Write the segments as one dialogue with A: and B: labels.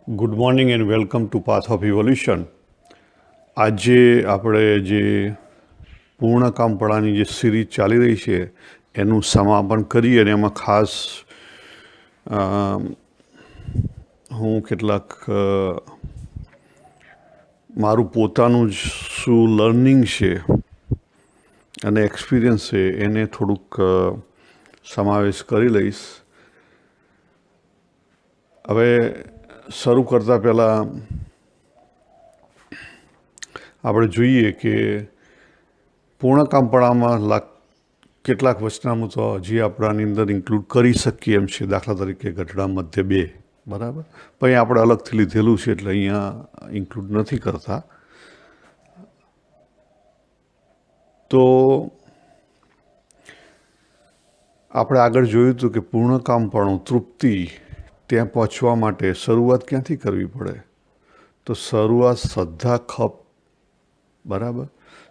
A: Good morning and welcome to path of evolution. આજે આપણે જે પૂર્ણકામપણાની જે સિરીઝ ચાલી રહી છે એનું સમાપન કરી અને એમાં ખાસ હું કેટલાક મારું પોતાનું જ શું લર્નિંગ છે અને એક્સપિરિયન્સ છે એને થોડુંક સમાવેશ કરી લઈશ. હવે શરૂ કરતાં પહેલાં આપણે જોઈએ કે પૂર્ણકામપણામાં કેટલાક વચનામૃતો હજી આપણાની અંદર ઇન્ક્લુડ કરી શકીએ એમ છે. દાખલા તરીકે ગઢડા મધ્ય 2, બરાબર, પણ આપણે અલગથી લીધેલું છે એટલે અહીંયા ઇન્ક્લુડ નથી કરતા. તો આપણે આગળ જોયું હતું કે પૂર્ણકામપણું, તૃપ્તિ, ત્યાં પહોંચવા માટે શરૂઆત ક્યાંથી કરવી પડે? તો શરૂઆત શ્રદ્ધા, ખપ, બરાબર,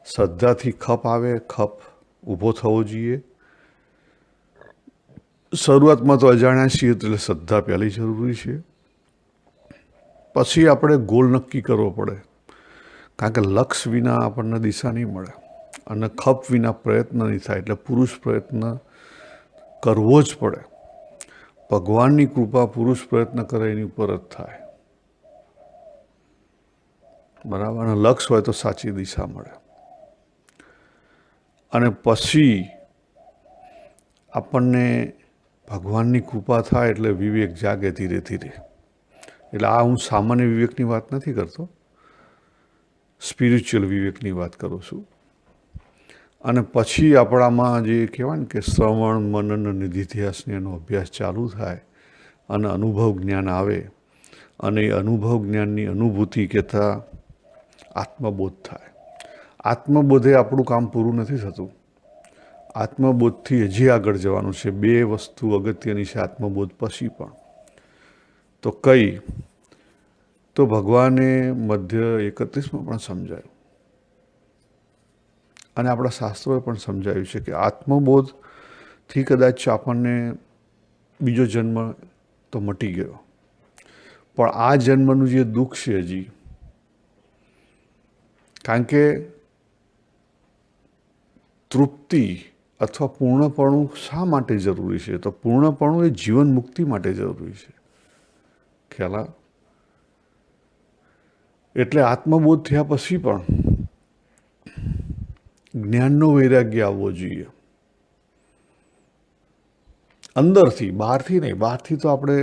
A: શ્રદ્ધાથી ખપ આવે, ખપ ઊભો થવો જોઈએ. શરૂઆતમાં તો અજાણ્યા છીએ એટલે શ્રદ્ધા પહેલી જરૂરી છે. પછી આપણે ગોલ નક્કી કરવો પડે, કારણ કે લક્ષ વિના આપણને દિશા નહીં મળે અને ખપ વિના પ્રયત્ન નહીં થાય. એટલે પુરુષ પ્રયત્ન કરવો જ પડે. ભગવાનની કૃપા પુરુષ પ્રયત્ન કરે એની ઉપર જ થાય, બરાબર. અને લક્ષ હોય તો સાચી દિશા મળે. અને પછી આપણને ભગવાનની કૃપા થાય એટલે વિવેક જાગે ધીરે ધીરે. એટલે આ હું સામાન્ય વિવેકની વાત નથી કરતો, સ્પિરિચ્યુઅલ વિવેકની વાત કરું છું. અને પછી આપણામાં જે કહેવાય ને કે શ્રવણ, મનન, નિધિધ્યાસની એનો અભ્યાસ ચાલુ થાય અને અનુભવ જ્ઞાન આવે. અને એ અનુભવ જ્ઞાનની અનુભૂતિ કહેતા આત્મબોધ થાય. આત્મબોધે આપણું કામ પૂરું નથી થતું. આત્મબોધથી હજી આગળ જવાનું છે. 2 વસ્તુ અગત્યની છે આત્મબોધ પછી પણ. તો કઈ? તો ભગવાને મધ્ય 31માં પણ સમજાયું અને આપણા શાસ્ત્રોએ પણ સમજાવ્યું છે કે આત્મબોધથી કદાચ આપણને બીજો જન્મ તો મટી ગયો, પણ આ જન્મનું જે દુઃખ છે હજી, કારણ કે તૃપ્તિ અથવા પૂર્ણપણું શા માટે જરૂરી છે? તો પૂર્ણપણું એ જીવન મુક્તિ માટે જરૂરી છે. ખ્યાલ? એટલે આત્મબોધ થયા પછી પણ જ્ઞાનનો વૈરાગ્ય આવવો જોઈએ અંદરથી, બહારથી નહીં. બહારથી તો આપણે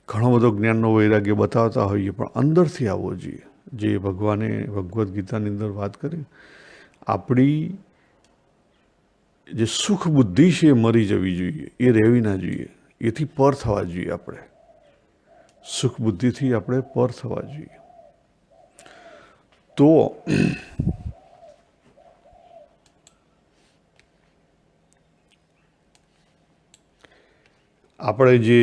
A: ઘણો બધો જ્ઞાનનો વૈરાગ્ય બતાવતા હોઈએ, પણ અંદરથી આવવો જોઈએ. જે ભગવાને ભગવદ્ ગીતાની અંદર વાત કરી, આપણી જે સુખ બુદ્ધિ છે એ મરી જવી જોઈએ, એ રહેવી ના જોઈએ. એથી પર થવા જોઈએ. આપણે સુખ બુદ્ધિથી આપણે પર થવા જોઈએ. તો આપણે જે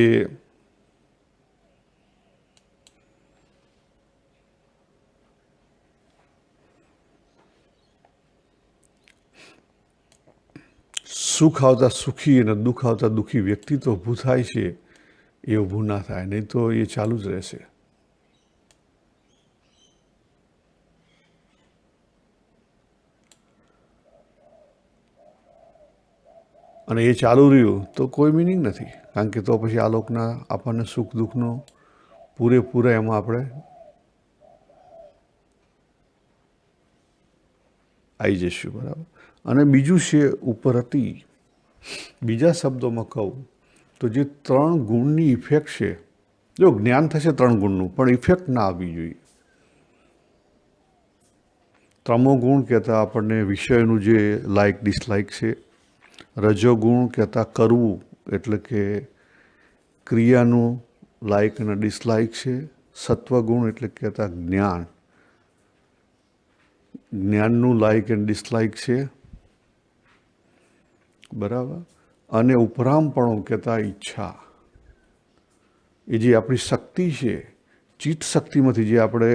A: સુખ આવતા સુખી અને દુઃખ આવતા દુઃખી વ્યક્તિત્વ ઊભું થાય છે, એ ઊભું ના થાય. નહીં તો એ ચાલુ જ રહેશે. અને એ ચાલુ રહ્યું તો કોઈ મિનિંગ નથી, કારણ કે તો પછી આ લોકના આપણને સુખ દુઃખનો પૂરેપૂરા એમાં આપણે આવી જઈશું, બરાબર. અને બીજું છે ઉપરતી. બીજા શબ્દોમાં કહું તો જે 3 ગુણની ઇફેક્ટ છે, જો જ્ઞાન થશે 3 ગુણનું, પણ ઇફેક્ટ ના આવવી જોઈએ. તમો ગુણ કહેતા આપણને વિષયનું જે લાઇક ડિસલાઇક છે. રજોગુણ કહેતા કરવું એટલે કે ક્રિયાનું લાઇક અને ડિસલાઇક છે. સત્વગુણ એટલે કહેતા જ્ઞાન, જ્ઞાનનું લાઇક એન્ડ ડિસલાઇક છે, બરાબર. અને ઉપરામપણું કહેતા ઈચ્છા, એ જે આપણી શક્તિ છે, ચિત્ત શક્તિમાંથી જે આપણે,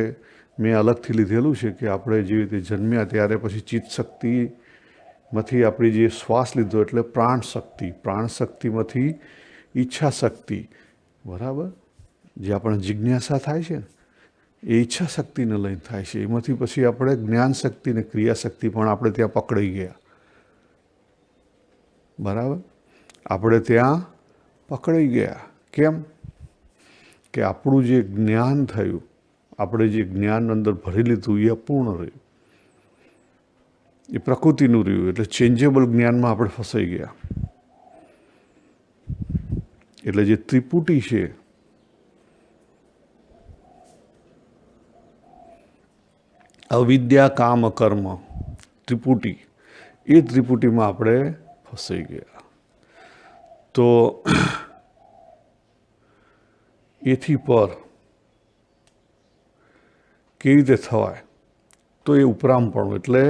A: મેં અલગથી લીધેલું છે કે આપણે જેવી રીતે જન્મ્યા ત્યારે પછી ચિત્ત શક્તિમાંથી આપણી જે શ્વાસ લીધો એટલે પ્રાણ શક્તિ, પ્રાણ શક્તિમાંથી ઈચ્છા શક્તિ, બરાબર. જે આપણને જિજ્ઞાસા થાય છે ને એ ઈચ્છા શક્તિને લઈને થાય છે. એમાંથી પછી આપણે જ્ઞાન શક્તિ ને ક્રિયા શક્તિ પણ આપણે ત્યાં પકડાઈ ગયા. બરાબર. આપણે ત્યાં પકડાઈ ગયા. કેમ? કે આપણું જે જ્ઞાન થયું, આપણે જે જ્ઞાન અંદર ભરી લીધું એ અપૂર્ણ રહ્યું, એ પ્રકૃતિનું રહ્યું. એટલે ચેન્જેબલ જ્ઞાનમાં આપણે ફસાઈ ગયા. એટલે જે ત્રિપુટી છે, અવિદ્યા કામ કર્મ ત્રિપુટી, એ ત્રિપુટીમાં આપણે ફસાઈ ગયા. તો એથી પર કેવી રીતે થવાય? તો એ ઉપરામપણું. એટલે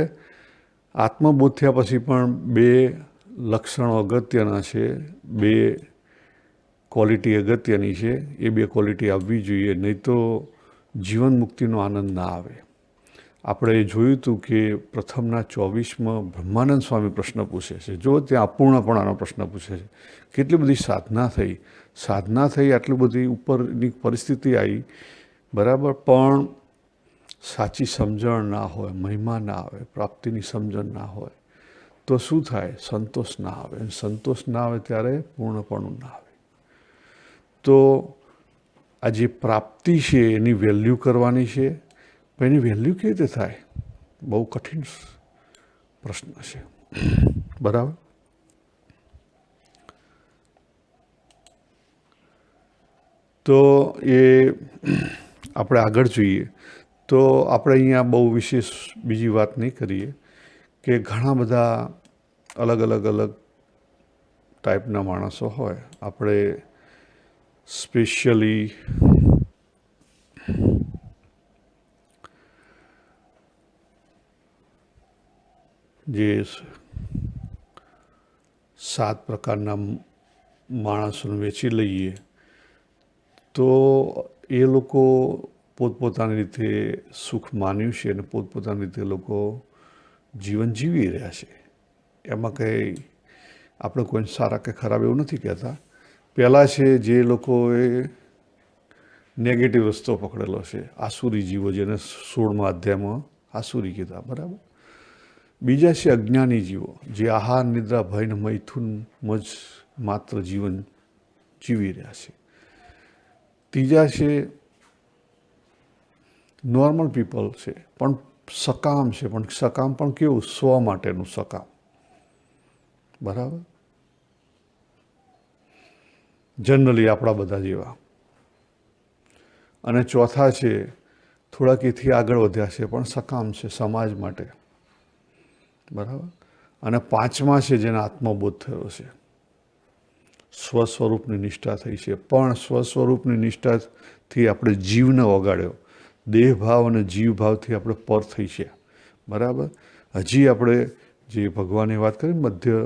A: આત્મબોધ થયા પછી પણ બે લક્ષણો અગત્યના છે, બે ક્વોલિટી અગત્યની છે. એ બે ક્વોલિટી આવવી જોઈએ, નહીં તો જીવન મુક્તિનો આનંદ ના આવે. આપણે જોયું હતું કે પ્રથમના 24માં બ્રહ્માનંદ સ્વામી પ્રશ્ન પૂછે છે. જો ત્યાં અપૂર્ણપણાનો પ્રશ્ન પૂછે છે. કેટલી બધી સાધના થઈ, આટલી બધી ઉપરની પરિસ્થિતિ આવી, બરાબર, પણ સાચી સમજણ ના હોય, મહિમા ના આવે, પ્રાપ્તિની સમજણ ના હોય, તો શું થાય? સંતોષ ના આવે. સંતોષ ના આવે ત્યારે પૂર્ણપણું ના આવે. તો આ જે પ્રાપ્તિ છે એની વેલ્યુ કરવાની છે. પણ એની વેલ્યુ કેવી રીતે થાય? બહુ કઠિન પ્રશ્ન છે. બરાબર. તો એ આપણે આગળ જોઈએ. તો આપણે અહીંયા બહુ વિશેષ બીજી વાત નહીં કરીએ કે ઘણા બધા અલગ ટાઈપના માણસો હોય. આપણે સ્પેશિયલી જે 7 પ્રકારના માણસોને વેચી લઈએ તો એ લોકો પોતપોતાની રીતે સુખ માન્યું છે અને પોતપોતાની રીતે લોકો જીવન જીવી રહ્યા છે. એમાં કંઈ આપણે કોઈને સારા કે ખરાબ એવું નથી કહેતા. પહેલાં છે જે લોકોએ નેગેટિવ રસ્તો પકડેલો છે, આસુરી જીવો, જેને 16મા અધ્યાયમાં આસુરી કીધા. બરાબર. બીજા છે અજ્ઞાની જીવો, જે આહાર, નિદ્રા, ભય ને મૈથુનમાં જ માત્ર જીવન જીવી રહ્યા છે. ત્રીજા છે નોર્મલ પીપલ છે, પણ સકામ છે. પણ સકામ પણ કેવું? સ્વ માટેનું સકામ. બરાબર. જનરલી આપણા બધા જેવા. અને ચોથા છે થોડાક એથી આગળ વધ્યા છે પણ સકામ છે સમાજ માટે. બરાબર. અને પાંચમા છે જેને આત્મબોધ થયો છે, સ્વસ્વરૂપની નિષ્ઠા થઈ છે. પણ સ્વસ્વરૂપની નિષ્ઠાથી આપણે જીવને વગાડ્યો. દેહભાવ અને જીવભાવથી આપણે પર થઈ છે. બરાબર. હજી આપણે જે ભગવાનની વાત કરી મધ્ય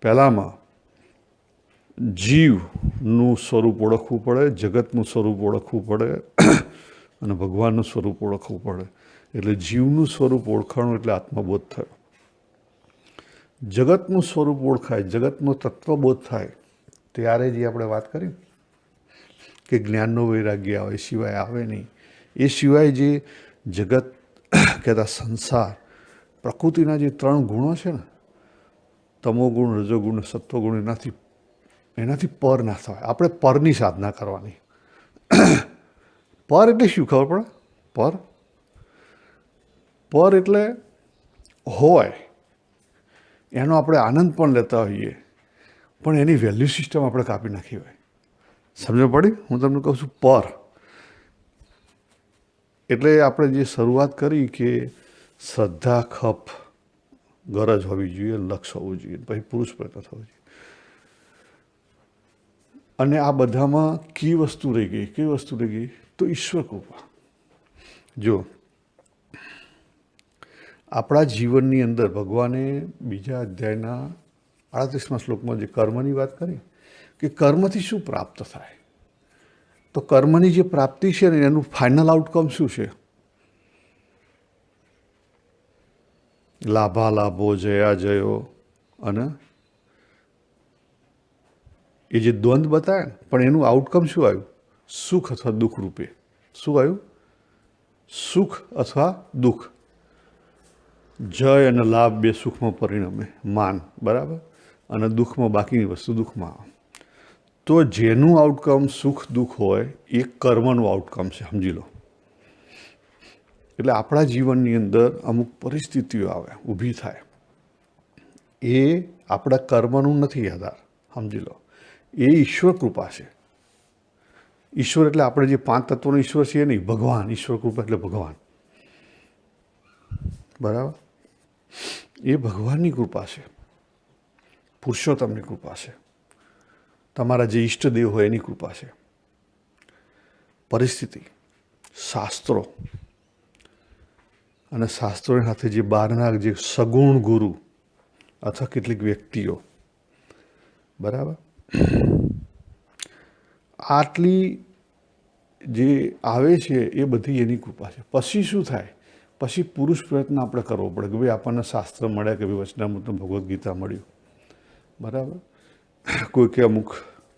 A: પહેલામાં, જીવનું સ્વરૂપ ઓળખવું પડે, જગતનું સ્વરૂપ ઓળખવું પડે અને ભગવાનનું સ્વરૂપ ઓળખવું પડે. એટલે જીવનું સ્વરૂપ ઓળખાણું એટલે આત્મબોધ થયો. જગતનું સ્વરૂપ ઓળખાય, જગતનો તત્વબોધ થાય ત્યારે જે આપણે વાત કરી કે જ્ઞાનનો વૈરાગ્ય આવે, એ સિવાય આવે નહીં. એ સિવાય જે જગત કહેતા સંસાર, પ્રકૃતિના જે 3 ગુણો છે ને, તમોગુણ, રજોગુણ, સત્વગુણ, એનાથી પર ના થવાય. આપણે પરની સાધના કરવાની. પર એટલે શું ખબર પડે? પર એટલે હોય, એનો આપણે આનંદ પણ લેતા હોઈએ, પણ એની વેલ્યુ સિસ્ટમ આપણે કાપી નાખી હોય. સમજ પડી? હું તમને કહું છું પર એટલે આપણે જે શરૂઆત કરી કે શ્રદ્ધા, ખપ, ગરજ હોવી જોઈએ, લક્ષ હોવું જોઈએ, પછી પુરુષ પ્રયત્ન થવો જોઈએ. અને આ બધામાં કઈ વસ્તુ રહી ગઈ? તો ઈશ્વર કૃપા. જો આપણા જીવનની અંદર ભગવાને બીજા અધ્યાયના 38મા શ્લોકમાં જે કર્મની વાત કરી કે કર્મથી શું પ્રાપ્ત થાય, તો કર્મની જે પ્રાપ્તિ છે ને એનું ફાઇનલ આઉટકમ શું છે? લાભાલાભો, જયા જયો અને એ જે દ્વંદ બતાવે ને, પણ એનું આઉટકમ શું આવ્યું? સુખ અથવા દુઃખ રૂપે. શું આવ્યું? સુખ અથવા દુઃખ. જય અને લાભ બે સુખમાં પરિણમે, માન, બરાબર, અને દુઃખમાં બાકીની વસ્તુ દુઃખમાં આવે. તો જેનું આઉટકમ સુખ દુઃખ હોય એ કર્મનું આઉટકમ છે, સમજી લો. એટલે આપણા જીવનની અંદર અમુક પરિસ્થિતિઓ આવે, ઊભી થાય, એ આપણા કર્મનું નથી આધાર, સમજી લો. એ ઈશ્વર કૃપા છે. ઈશ્વર એટલે આપણે જે 5 તત્વોનો ઈશ્વર છે એ નહીં, ભગવાન. ઈશ્વર કૃપા એટલે ભગવાન, બરાબર. એ ભગવાનની કૃપા છે, પુરુષોત્તમની કૃપા છે, તમારા જે ઈષ્ટદેવ હોય એની કૃપા છે. પરિસ્થિતિ, શાસ્ત્રો, અને શાસ્ત્રોની સાથે જે બહારના જે સગુણ ગુરુ અથવા કેટલીક વ્યક્તિઓ, બરાબર, આટલી જે આવે છે એ બધી એની કૃપા છે. પછી શું થાય? પછી પુરુષ પ્રયત્ન આપણે કરવો પડે કે ભાઈ આપણને શાસ્ત્ર મળ્યા, કે ભાઈ વચનામૃતનું ભગવદ્ ગીતા મળ્યું, બરાબર. કોઈકે અમુક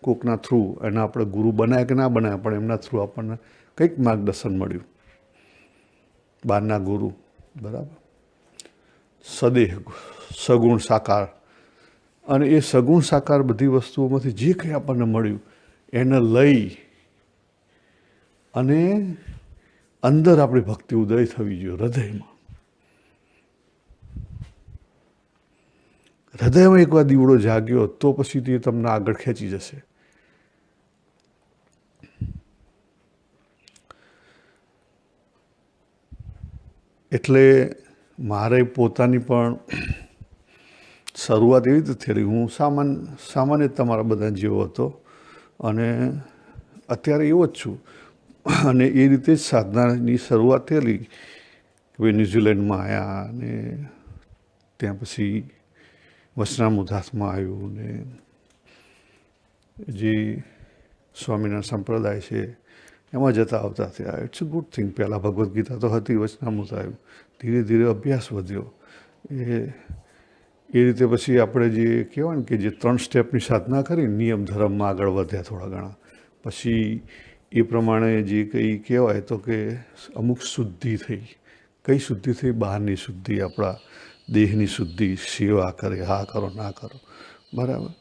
A: કોકના થ્રુ એના આપણે ગુરુ બનાવ્યા કે ના બનાવ્યા, પણ એમના થ્રુ આપણને કંઈક માર્ગદર્શન મળ્યું, બહારના ગુરુ, બરાબર. સદેહ, સગુણ સાકાર, અને એ સગુણ સાકાર બધી વસ્તુઓમાંથી જે કંઈ આપણને મળ્યું એને લઈ અને અંદર આપણી ભક્તિ ઉદય થવી જોઈએ, હૃદયમાં. હૃદયમાં એકવાર દીવડો જાગ્યો તો પછી તે તમને આગળ ખેંચી જશે. એટલે મારે પોતાની પણ શરૂઆત એવી રીતે થયેલી. હું સામાન્ય તમારા બધા જેવો હતો અને અત્યારે એવો જ છું. અને એ રીતે જ સાધનાની શરૂઆત થયેલી. ભાઈ ન્યૂઝીલેન્ડમાં આવ્યા અને ત્યાં પછી વચનામૃત હાથમાં આવ્યું ને જે સ્વામિનારાયણ સંપ્રદાય છે એમાં જતા આવતા થયા. It's a good thing. પહેલાં ભગવદ્ ગીતા તો હતી, વચનામૃત આવ્યું, ધીરે ધીરે અભ્યાસ વધ્યો. એ રીતે પછી આપણે જે કહેવાય ને કે જે 3 સ્ટેપની સાધના કરી, નિયમ ધર્મમાં આગળ વધ્યા થોડા ઘણા. પછી એ પ્રમાણે જે કંઈ કહેવાય તો કે અમુક શુદ્ધિ થઈ. કઈ શુદ્ધિ થઈ? બહારની શુદ્ધિ, આપણા દેહની શુદ્ધિ. સેવા કરે, હા કરો ના કરો, બરાબર.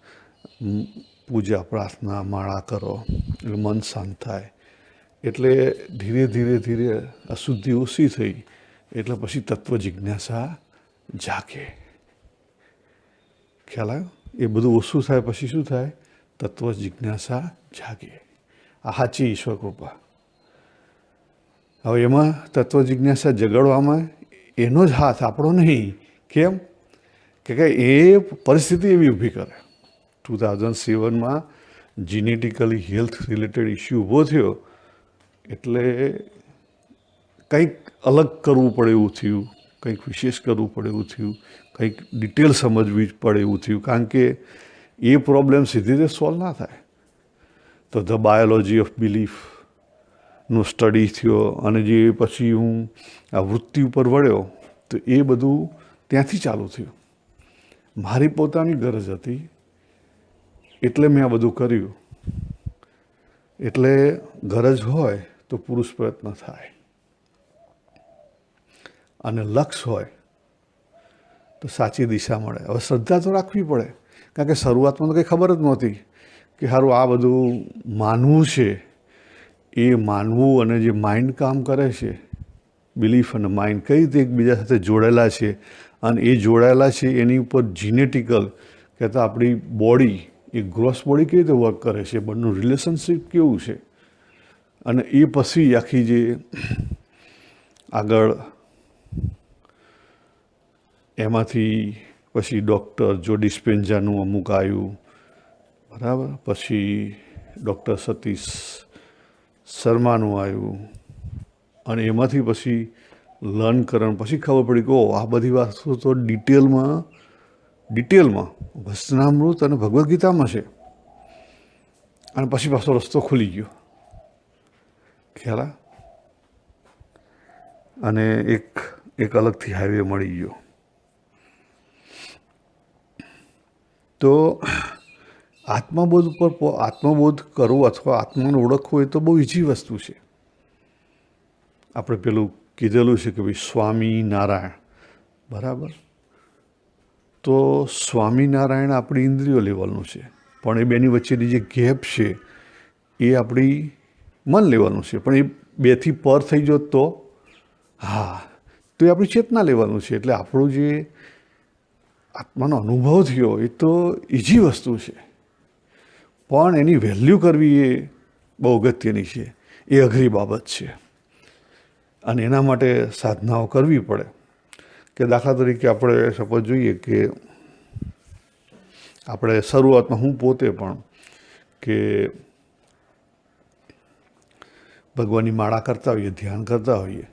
A: પૂજા પ્રાર્થના માળા કરો એટલે મન શાંત થાય. એટલે ધીરે ધીરે ધીરે અશુદ્ધિ ઓછી થઈ એટલે પછી તત્વ જિજ્ઞાસા જાગે. ખ્યાલ આવ્યો? એ બધું ઓછું થાય પછી શું થાય? તત્વ જિજ્ઞાસા જાગે. આ સાચી ઈશ્વર કૃપા. હવે એમાં તત્વ જિજ્ઞાસા જગાડવામાં એનો જ હાથ, આપણો નહીં. કેમ? કે એ પરિસ્થિતિ એવી ઊભી કરે. 2007માં જીનેટિકલી હેલ્થ રિલેટેડ ઇસ્યુ ઊભો થયો એટલે કંઈક અલગ કરવું પડે એવું થયું, કંઈક વિશેષ કરવું પડે એવું થયું, કંઈક ડિટેલ સમજવી પડે એવું થયું. કારણ કે એ પ્રોબ્લેમ સીધી રીતે સોલ્વ ના થાય. તો ધ બાયોલોજી ઓફ બિલીફનો સ્ટડી થયો અને જે પછી હું આ વૃત્તિ ઉપર વળ્યો તો એ બધું ત્યાંથી ચાલુ થયું. મારી પોતાની ગરજ હતી એટલે મેં આ બધું કર્યું. એટલે ગરજ હોય તો પુરુષ પ્રયત્ન થાય અને લક્ષ્ય હોય તો સાચી દિશા મળે. હવે શ્રદ્ધા તો રાખવી પડે, કારણ કે શરૂઆતમાં તો કંઈ ખબર જ નહોતી કે સારું આ બધું માનવું છે. એ માનવું અને જે માઇન્ડ કામ કરે છે, બિલીફ અને માઇન્ડ કઈ રીતે એકબીજા સાથે જોડાયેલા છે, અને એ જોડાયેલા છે એની ઉપર જીનેટિકલ કહેતા આપણી બોડી, એ ગ્રોસ બોડી કેવી રીતે વર્ક કરે છે, બંનેનું રિલેશનશિપ કેવું છે, અને એ પછી આખી જે આગળ એમાંથી પછી ડૉક્ટર જો ડિસ્પેન્જાનું અમુક આવ્યું, બરાબર. પછી ડૉક્ટર સતીશ શર્માનું આવ્યું અને એમાંથી પછી લર્ન કરવાનું પછી ખબર પડી કે આ બધી વાતો તો ડિટેલમાં વચનામૃત અને ભગવદ્ ગીતામાં છે. અને પછી પાછો રસ્તો ખુલી ગયો. ખ્યાલ? અને એક અલગથી હાઈવે મળી ગયો. તો આત્મબોધ ઉપર આત્મબોધ કરવો અથવા આત્માને ઓળખવો એ તો બહુ ઇઝી વસ્તુ છે. આપણે પેલું કીધેલું છે કે ભાઈ સ્વામિનારાયણ, બરાબર? તો સ્વામિનારાયણ આપણી ઇન્દ્રિયો લેવલનું છે, પણ એ બેની વચ્ચેની જે ગેપ છે એ આપણી મન લેવલનું છે. પણ એ બેથી પર થઈ જોત તો હા, તો એ આપણી ચેતના લેવલનું છે. એટલે આપણું જે આત્માનો અનુભવ થયો એ તો ઇઝી વસ્તુ છે, પણ એની વેલ્યુ કરવી એ બહુ અગત્યની છે. એ અઘરી બાબત છે અને એના માટે સાધનાઓ કરવી પડે. કે દાખલા તરીકે આપણે સપોઝ જોઈએ કે આપણે શરૂઆતમાં હું પોતે પણ કે ભગવાનની માળા કરતા હોઈએ, ધ્યાન કરતા હોઈએ,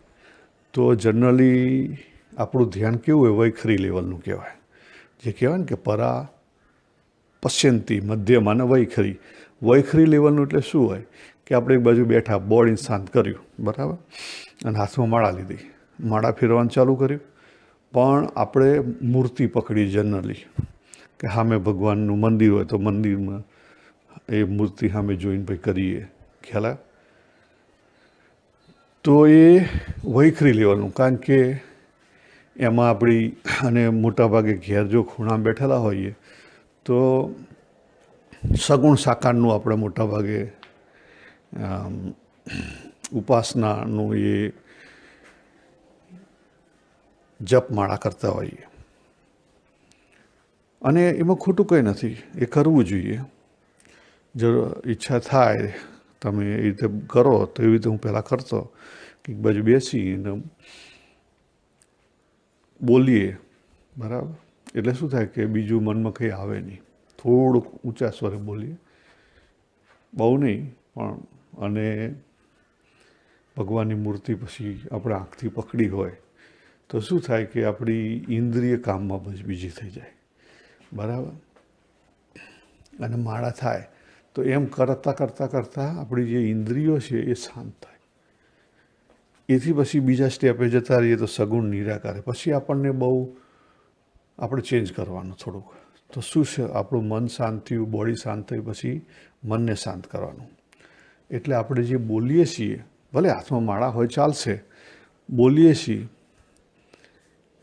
A: તો જનરલી આપણું ધ્યાન કેવું હોય, વૈખરી લેવલનું કહેવાય. જે કહેવાય ને કે પરા પશ્યંતી, મધ્યમ અને વૈખરી. વૈખરી લેવલનું એટલે શું હોય કે આપણે એક બાજુ બેઠા, બોડીને શાંત કર્યું, બરાબર, અને હાથમાં માળા લીધી, માળા ફેરવાનું ચાલુ કર્યું, પણ આપણે મૂર્તિ પકડી જનરલી કે સામે ભગવાનનું મંદિર હોય તો મંદિરમાં એ મૂર્તિ સામે જોઈને ભાઈ કરીએ, ખ્યાલ આવે? તો એ વૈખરી લેવલનું, કારણ કે એમાં આપણી અને મોટાભાગે ઘેર જો ખૂણામાં બેઠેલા હોઈએ તો સગુણ સાકારનું આપણે મોટાભાગે ઉપાસનાનું એ જપમાળા કરતા હોઈએ. અને એમાં ખોટું કંઈ નથી, એ કરવું જોઈએ. જો ઈચ્છા થાય તમે એ રીતે કરો તો એવી રીતે હું પહેલાં કરતો કે એક બાજુ બેસીને બોલીએ, બરાબર? એટલે શું થાય કે બીજું મનમાં કંઈ આવે નહીં, થોડુંક ઊંચા સ્વરે બોલીએ, બહુ નહીં પણ. અને ભગવાનની મૂર્તિ પછી આપણે આંખથી પકડી હોય તો શું થાય કે આપણી ઇન્દ્રિય કામમાં બસ બીજી થઈ જાય, બરાબર? અને માળા થાય તો એમ કરતાં કરતાં કરતાં આપણી જે ઇન્દ્રિયો છે એ શાંત થાય. એથી પછી બીજા સ્ટેપે જતા રહીએ તો સગુણ નિરાકારે. પછી આપણને બહુ આપણે ચેન્જ કરવાનું થોડુંક. તો શું છે, આપણું મન શાંત થયું, બોડી શાંત થઈ, પછી મનને શાંત કરવાનું. એટલે આપણે જે બોલીએ છીએ, ભલે હાથમાં માળા હોય ચાલશે, બોલીએ છીએ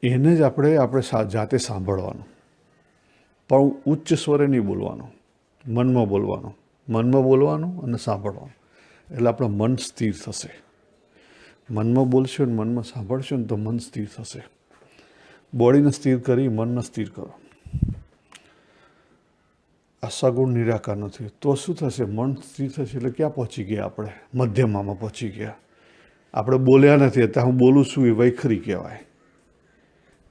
A: એને જ આપણે જાતે સાંભળવાનું, પણ ઉચ્ચ સ્વરે નહીં બોલવાનું, મનમાં બોલવાનું. મનમાં બોલવાનું અને સાંભળવાનું, એટલે આપણું મન સ્થિર થશે. મનમાં બોલશો ને મનમાં સાંભળશો ને તો મન સ્થિર થશે. બોડીને સ્થિર કરી મનને સ્થિર કરો. આ સગુણ નિરાકાર નથી તો શું થશે? મન સ્થિર થશે એટલે ક્યાં પહોંચી ગયા આપણે? મધ્યમામાં પહોંચી ગયા. આપણે બોલ્યા નથી, અત્યારે હું બોલું છું એ વૈખરી કહેવાય.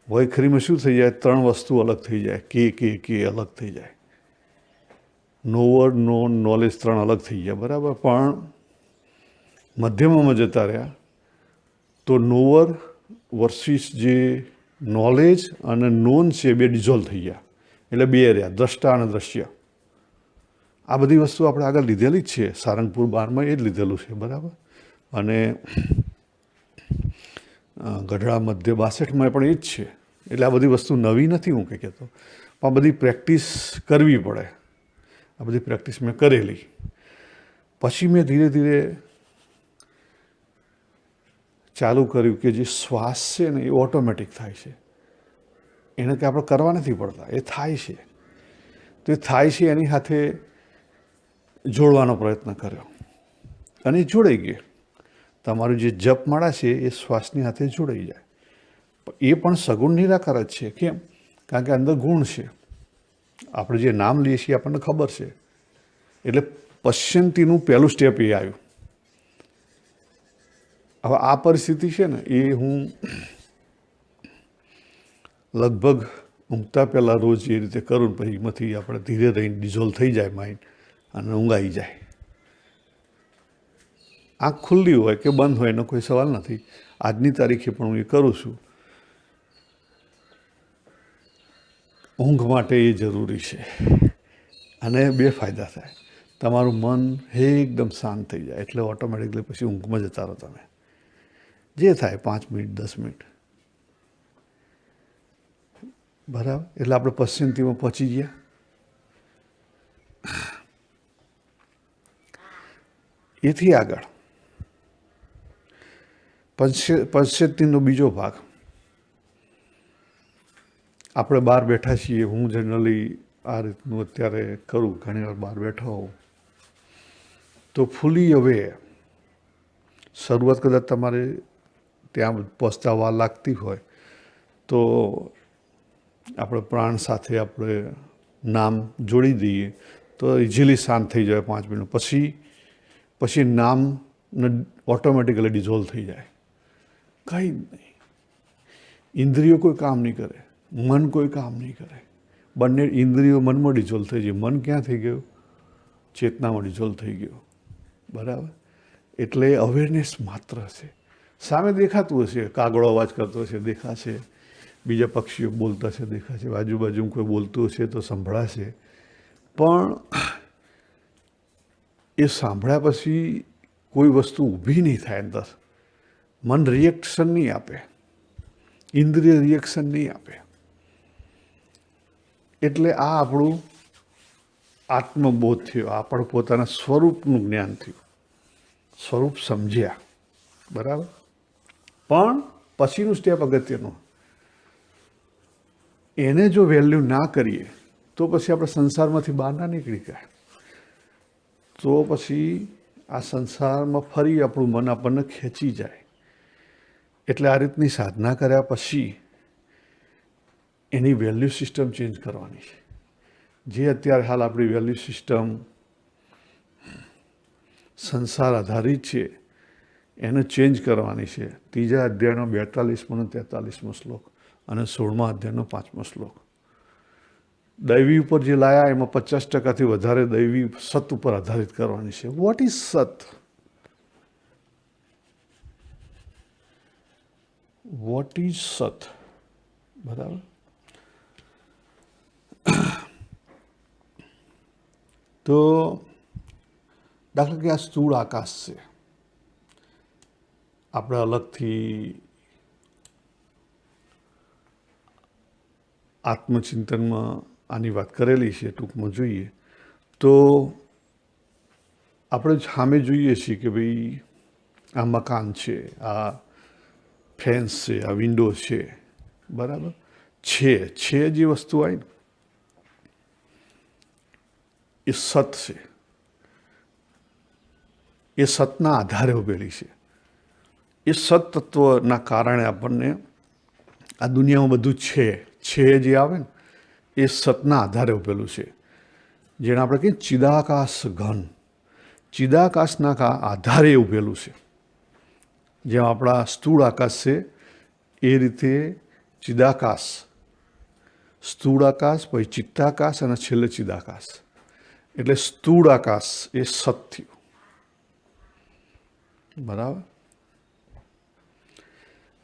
A: વૈખરીમાં શું થઈ જાય? ત્રણ વસ્તુ અલગ થઈ જાય, કે અલગ થઈ જાય. નોવર, નોન, નોલેજ, ત્રણ અલગ થઈ ગયા, બરાબર? પણ મધ્યમામાં જતા રહ્યા તો નોવર વર્સિસ જે નોલેજ અને નોન છે બે ડિઝોલ્વ થઈ ગયા. એટલે બે રહ્યા, દ્રષ્ટા અને દ્રશ્ય. આ બધી વસ્તુ આપણે આગળ લીધેલી જ છે, સારંગપુર 12માં એ જ લીધેલું છે, બરાબર? અને ગઢડા મધ્ય 62માં પણ એ જ છે. એટલે આ બધી વસ્તુ નવી નથી હું કંઈ કહેતો, પણ આ બધી પ્રેક્ટિસ કરવી પડે. આ બધી પ્રેક્ટિસ મેં કરેલી. પછી મેં ધીરે ધીરે ચાલુ કર્યું કે જે શ્વાસ છે ને એ ઓટોમેટિક થાય છે. એને કંઈ આપણે કરવા નથી પડતા, એ થાય છે. તો એ થાય છે એની સાથે જોડવાનો પ્રયત્ન કર્યો અને એ જોડાઈ ગયો. તમારું જે જપમાળા છે એ શ્વાસની સાથે જોડાઈ જાય. એ પણ સગુણ નિરાકાર જ છે. કેમ? કારણ કે અંદર ગુણ છે. આપણે જે નામ લઈએ છીએ આપણને ખબર છે. એટલે પશ્યંતીનું પહેલું સ્ટેપ એ આવ્યું. હવે આ પરિસ્થિતિ છે ને એ હું લગભગ ઊંઘતા પહેલાં રોજ એ રીતે કરું, પછી એમાંથી આપણે ધીરે રહીને ડિઝોલ્વ થઈ જાય માઇન્ડ અને ઊંઘ આવી જાય. આંખ ખુલ્લી હોય કે બંધ હોય એનો કોઈ સવાલ નથી. આજની તારીખે પણ હું એ કરું છું. ઊંઘ માટે એ જરૂરી છે. અને બે ફાયદા થાય. તમારું મન એકદમ શાંત થઈ જાય એટલે ઓટોમેટિકલી પછી ઊંઘમાં જતા રહો તમે. જે થાય 5 મિનિટ 10 મિનિટ, બરાબર? એટલે આપણે પશ્ચિમતીમાં પહોંચી ગયા. એથી આગળ પંચેતીનો બીજો ભાગ. આપણે બહાર બેઠા છીએ, હું જનરલી આ રીતનું અત્યારે કરું, ઘણી વાર બહાર બેઠા હોઉં તો ફૂલી હવે શરૂઆત કદાચ તમારે ત્યાં પહોંચતા વાર લાગતી હોય તો આપણે પ્રાણ સાથે આપણે નામ જોડી દઈએ તો ઇઝીલી શાંત થઈ જાય 5 મિનિટ પછી નામ ઓટોમેટિકલી ડિઝોલ્વ થઈ જાય. કંઈ જ નહીં. ઇન્દ્રિયો કોઈ કામ નહીં કરે, મન કોઈ કામ નહીં કરે. બંને ઇન્દ્રિયો મનમાં ડિઝોલ્વ થઈ જાય. મન ક્યાં થઈ ગયું? ચેતનામાં ડિઝોલ્વ થઈ ગયો. બરાબર. એટલે અવેરનેસ માત્ર છે. સામે દેખાતું હશે, કાગડો અવાજ કરતો હશે દેખાશે, બીજા પક્ષીઓ બોલતા છે દેખાશે, આજુબાજુમાં કોઈ બોલતું હશે તો સંભળાશે. પણ એ સાંભળ્યા પછી કોઈ વસ્તુ ઊભી નહીં થાય અંદર. મન રિએક્શન નહીં આપે, ઇન્દ્રિય રિએક્શન નહીં આપે. એટલે આ આપણું આત્મબોધ થયો, આપણે પોતાના સ્વરૂપનું જ્ઞાન થયું, સ્વરૂપ સમજ્યા. બરાબર. પણ પછીનું સ્ટેપ અગત્યનું, એને જો વેલ્યુ ના કરીએ તો પછી આપણે સંસારમાંથી બહાર ના નીકળી ગયા. તો પછી આ સંસારમાં ફરી આપણું મન આપણને ખેંચી જાય. એટલે આ રીતની સાધના કર્યા પછી એની વેલ્યુ સિસ્ટમ ચેન્જ કરવાની છે. જે અત્યારે હાલ આપણી વેલ્યુ સિસ્ટમ સંસાર આધારિત છે એને ચેન્જ કરવાની છે. 3જા અધ્યાયનો 42મો અને 43મો શ્લોક અને 16મા અધ્યાયનો 5મો શ્લોક. દૈવી ઉપર જે લાયા એમાં 50%થી વધારે દૈવી સત ઉપર આધારિત કરવાની છે. વોટ ઇઝ સત? વોટ ઇઝ સત? બરાબર. તો દાખલા કે આ સ્થૂળ આકાશ છે. આપણે અલગથી આત્મચિંતનમાં આની વાત કરેલી છે, ટૂંકમાં જોઈએ તો આપણે સામે જોઈએ છીએ કે ભાઈ આ મકાન છે, આ ફેન્સ છે, આ વિન્ડો છે. બરાબર. છે જે વસ્તુ હોય ને એ સત છે. એ સતના આધારે ઉભેલી છે. એ સત તત્વના કારણે આપણને આ દુનિયામાં બધું છે જે આવે ને એ સતના આધારે ઉભેલું છે. જેને આપણે કહીએ ચિદાકાશ ઘન, ચિદાકાશના આધારે ઉભેલું છે. જેમ આપણા સ્થૂળ આકાશ છે એ રીતે ચિદાકાશ, સ્થૂળ આકાશ, પછી ચિત્તાકાશ અને છેલ્લે ચિદાકાશ. એટલે સ્થૂળ આકાશ એ સત થયું. બરાબર.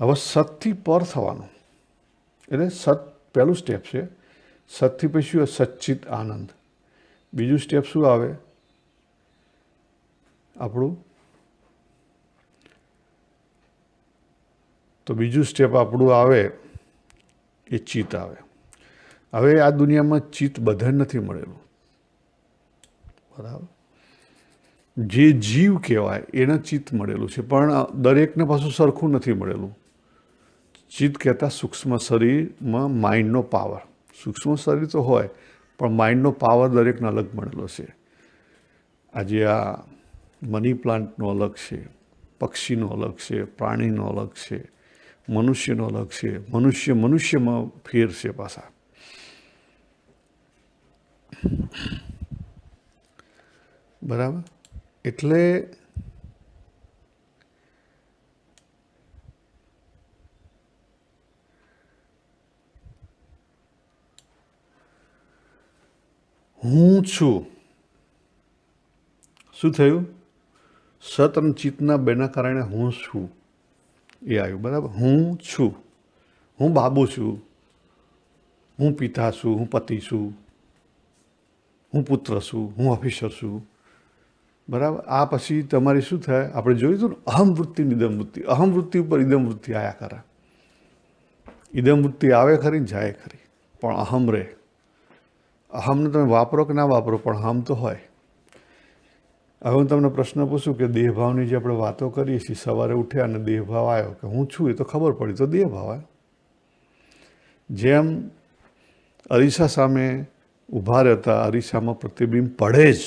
A: હવે સતથી પર થવાનું. એટલે સત પહેલું સ્ટેપ છે. સતથી પછી સચ્ચિત આનંદ. બીજું સ્ટેપ શું આવે? આપણું તો બીજું સ્ટેપ આપણું આવે એ ચિત્ત આવે. હવે આ દુનિયામાં ચિત્ત બધા નથી મળેલું. બરાબર. જે જીવ કહેવાય એને ચિત્ત મળેલું છે, પણ દરેકને પાછું સરખું નથી મળેલું. ચિત્ત કહેતા સૂક્ષ્મ શરીરમાં માઇન્ડનો પાવર. સૂક્ષ્મ શરીર તો હોય પણ માઇન્ડનો પાવર દરેકને અલગ મળેલો છે. આજે આ મની પ્લાન્ટનો અલગ છે, પક્ષીનો અલગ છે, પ્રાણીનો અલગ છે, મનુષ્યનો અલગ છે. મનુષ્યમાં ફેર છે પાછા. બરાબર. એટલે હું છું. શું થયું? સત અને ચિત્તના બેના કારણે હું છું એ આવ્યું. બરાબર. હું છું, હું બાબુ છું, હું પિતા છું, હું પતિ છું, હું પુત્ર છું, હું ઓફિસર છું. બરાબર. આ પછી તમારી શું થાય? આપણે જોયું હતું ને અહમ વૃત્તિ ને ઇદમ વૃત્તિ. અહમ વૃત્તિ ઉપર ઇદમ વૃત્તિ આયા કરે. ઇદમ વૃત્તિ આવે ખરી ને જાય ખરી, પણ અહમ રહે. અહમને તમે વાપરો કે ના વાપરો પણ હમ તો હોય. હવે હું તમને પ્રશ્ન પૂછું કે દેહભાવની જે આપણે વાતો કરીએ છીએ, સવારે ઉઠ્યા અને દેહભાવ આવ્યો કે હું છું, એ તો ખબર પડી તો દેહભાવ આવ્યો. જેમ અરીસા સામે ઊભા રહેતા અરીસામાં પ્રતિબિંબ પડે જ,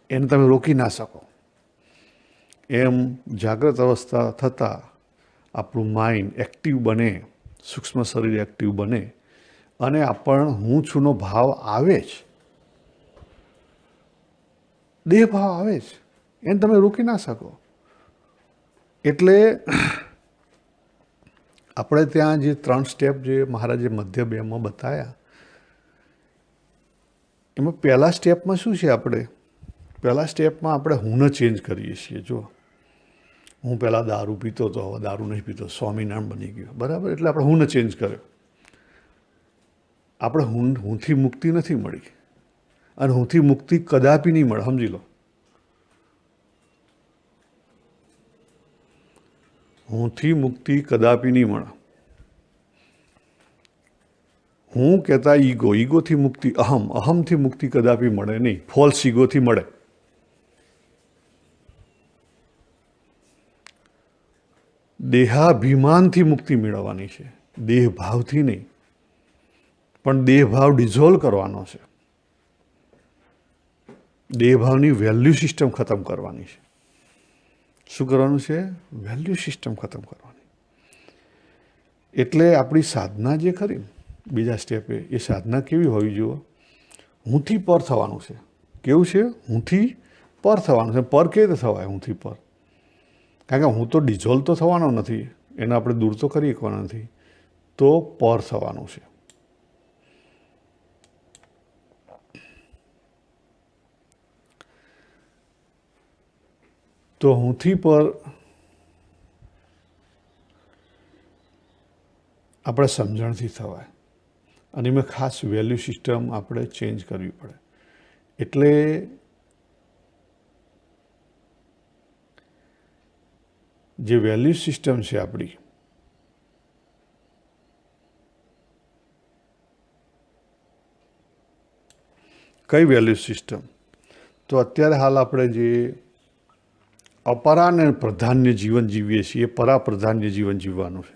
A: એને તમે રોકી ના શકો. એમ જાગ્રત અવસ્થા થતાં આપણું માઇન્ડ એક્ટિવ બને, સૂક્ષ્મ શરીર એક્ટિવ બને અને આપણ હું છુંનો ભાવ આવે જ, દેહ ભાવ આવે જ, એને તમે રોકી ના શકો. એટલે આપણે ત્યાં જે 3 સ્ટેપ જે મહારાજે મધ્ય 2માં બતાવ્યા, એમાં પહેલા સ્ટેપમાં શું છે? પહેલા સ્ટેપમાં આપણે હુંને ચેન્જ કરીએ છીએ. જો હું પહેલાં દારૂ પીતો હતો, હવે દારૂ નહીં પીતો, સ્વામિનારાયણ બની ગયો, બરાબર? એટલે આપણે હુંને ચેન્જ કર્યો. આપણે હુંથી મુક્તિ નથી મળી, અને હુંથી મુક્તિ કદાપી નહીં મળે, સમજી લો. હુંથી મુક્તિ કદાપી નહીં મળે. હું કહેતા ઈગોથી મુક્તિ, અહમથી મુક્તિ કદાપી મળે નહીં, ફોલ્સ ઈગોથી મળે. દેહાભિમાનથી મુક્તિ મેળવવાની છે, દેહભાવથી નહીં. પણ દેહભાવ ડિઝોલ્વ કરવાનો છે, દેહભાવની વેલ્યુ સિસ્ટમ ખતમ કરવાની છે. શું કરવાનું છે? વેલ્યુ સિસ્ટમ ખતમ કરવાની. એટલે આપણી સાધના જે ખરી બીજા સ્ટેપે, એ સાધના કેવી હોવી જોઈએ? હુંથી પર થવાનું છે. કેવું છે? હુંથી પર થવાનું છે. પર કેવી રીતે થવાય હુંથી પર? કારણ કે હું તો ડિઝોલ્વ તો થવાનો નથી, એને આપણે દૂર તો કરી શકવાના નથી, તો પર થવાનું છે. તો હુંથી પર આપણે સમજણથી થવાય, અને એમાં ખાસ વેલ્યુ સિસ્ટમ આપણે ચેન્જ કરવી પડે. એટલે જે વેલ્યુ સિસ્ટમ છે આપણી, કઈ વેલ્યુ સિસ્ટમ? તો અત્યારે હાલ આપણે જે અપરાને પ્રધાન્ય જીવન જીવીએ છીએ, એ પરા પ્રધાન્ય જીવન જીવવાનું છે.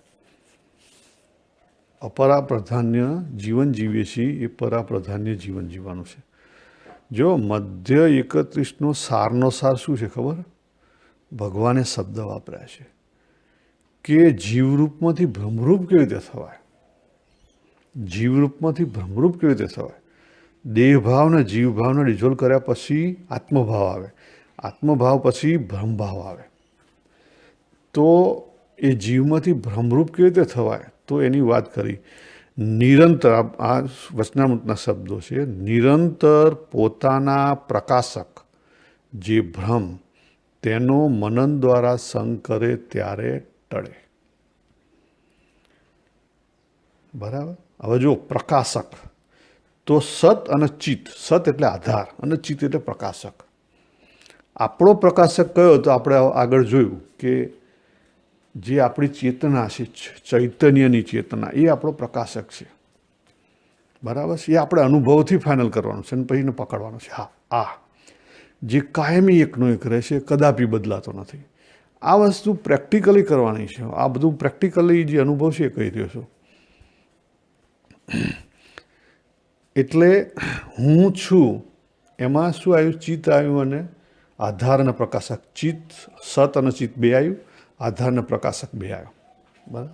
A: અપરા પ્રધાન્ય જીવન જીવીએ છીએ, એ પરા પ્રધાન્ય જીવન જીવવાનું છે. જો મધ્ય 31નો સારનો સાર શું છે ખબર? ભગવાને શબ્દ વાપર્યા છે કે જીવરૂપમાંથી ભ્રમરૂપ કેવી રીતે થવાય? જીવરૂપમાંથી ભ્રમરૂપ કેવી રીતે થવાય? દેહભાવને જીવભાવને ડિઝોલ્વ કર્યા પછી આત્મભાવ આવે, આત્મભાવ પછી ભ્રમભાવ આવે. તો એ જીવમાંથી ભ્રમરૂપ કેવી રીતે થવાય? તો એની વાત કરી. નિરંતર, આ વચનામૃતના શબ્દો છે, નિરંતર પોતાના પ્રકાશક જે ભ્રમ, તેનો મનન દ્વારા સંગ કરે ત્યારે ટળે. બરાબર? હવે જો પ્રકાશક, તો સત અને ચિત્ત. સત એટલે આધાર અને ચિત્ત એટલે પ્રકાશક. આપણો પ્રકાશક કયો? તો આપણે આગળ જોયું કે જે આપણી ચેતના છે, ચૈતન્યની ચેતના, એ આપણો પ્રકાશક છે. બરાબર છે? એ આપણે અનુભવથી ફાઇનલ કરવાનું છે, અને પછી એને પકડવાનું છે. હા, આ જે કાયમી એકનો એક રહે છે, કદાપી બદલાતો નથી. આ વસ્તુ પ્રેક્ટિકલી કરવાની છે. આ બધું પ્રેક્ટિકલી જે અનુભવ છે એ કહી રહ્યો છું. એટલે હું છું એમાં શું આવ્યું? ચિત્ત આવ્યું અને આધાર અને પ્રકાશક. ચિત્ત, સત અને ચિત્ત બે આવ્યું, આધાર અને પ્રકાશક બે આવ્યો. બરાબર?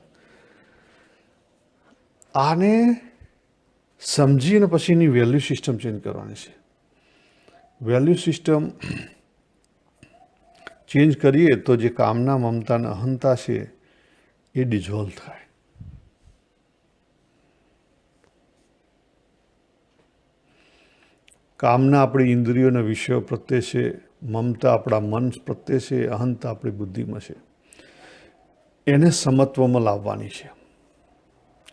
A: આને સમજીને પછી એની વેલ્યુ સિસ્ટમ ચેન્જ કરવાની છે. વેલ્યુ સિસ્ટમ ચેન્જ કરીએ તો જે કામના, મમતા અને અહંતા છે એ ડિઝોલ્વ થાય. કામના આપણી ઇન્દ્રિયોના વિષયો પ્રત્યે છે, મમતા આપણા મન પ્રત્યે છે, અહંતા આપણી બુદ્ધિમાં છે. એને સમત્વમાં લાવવાની છે.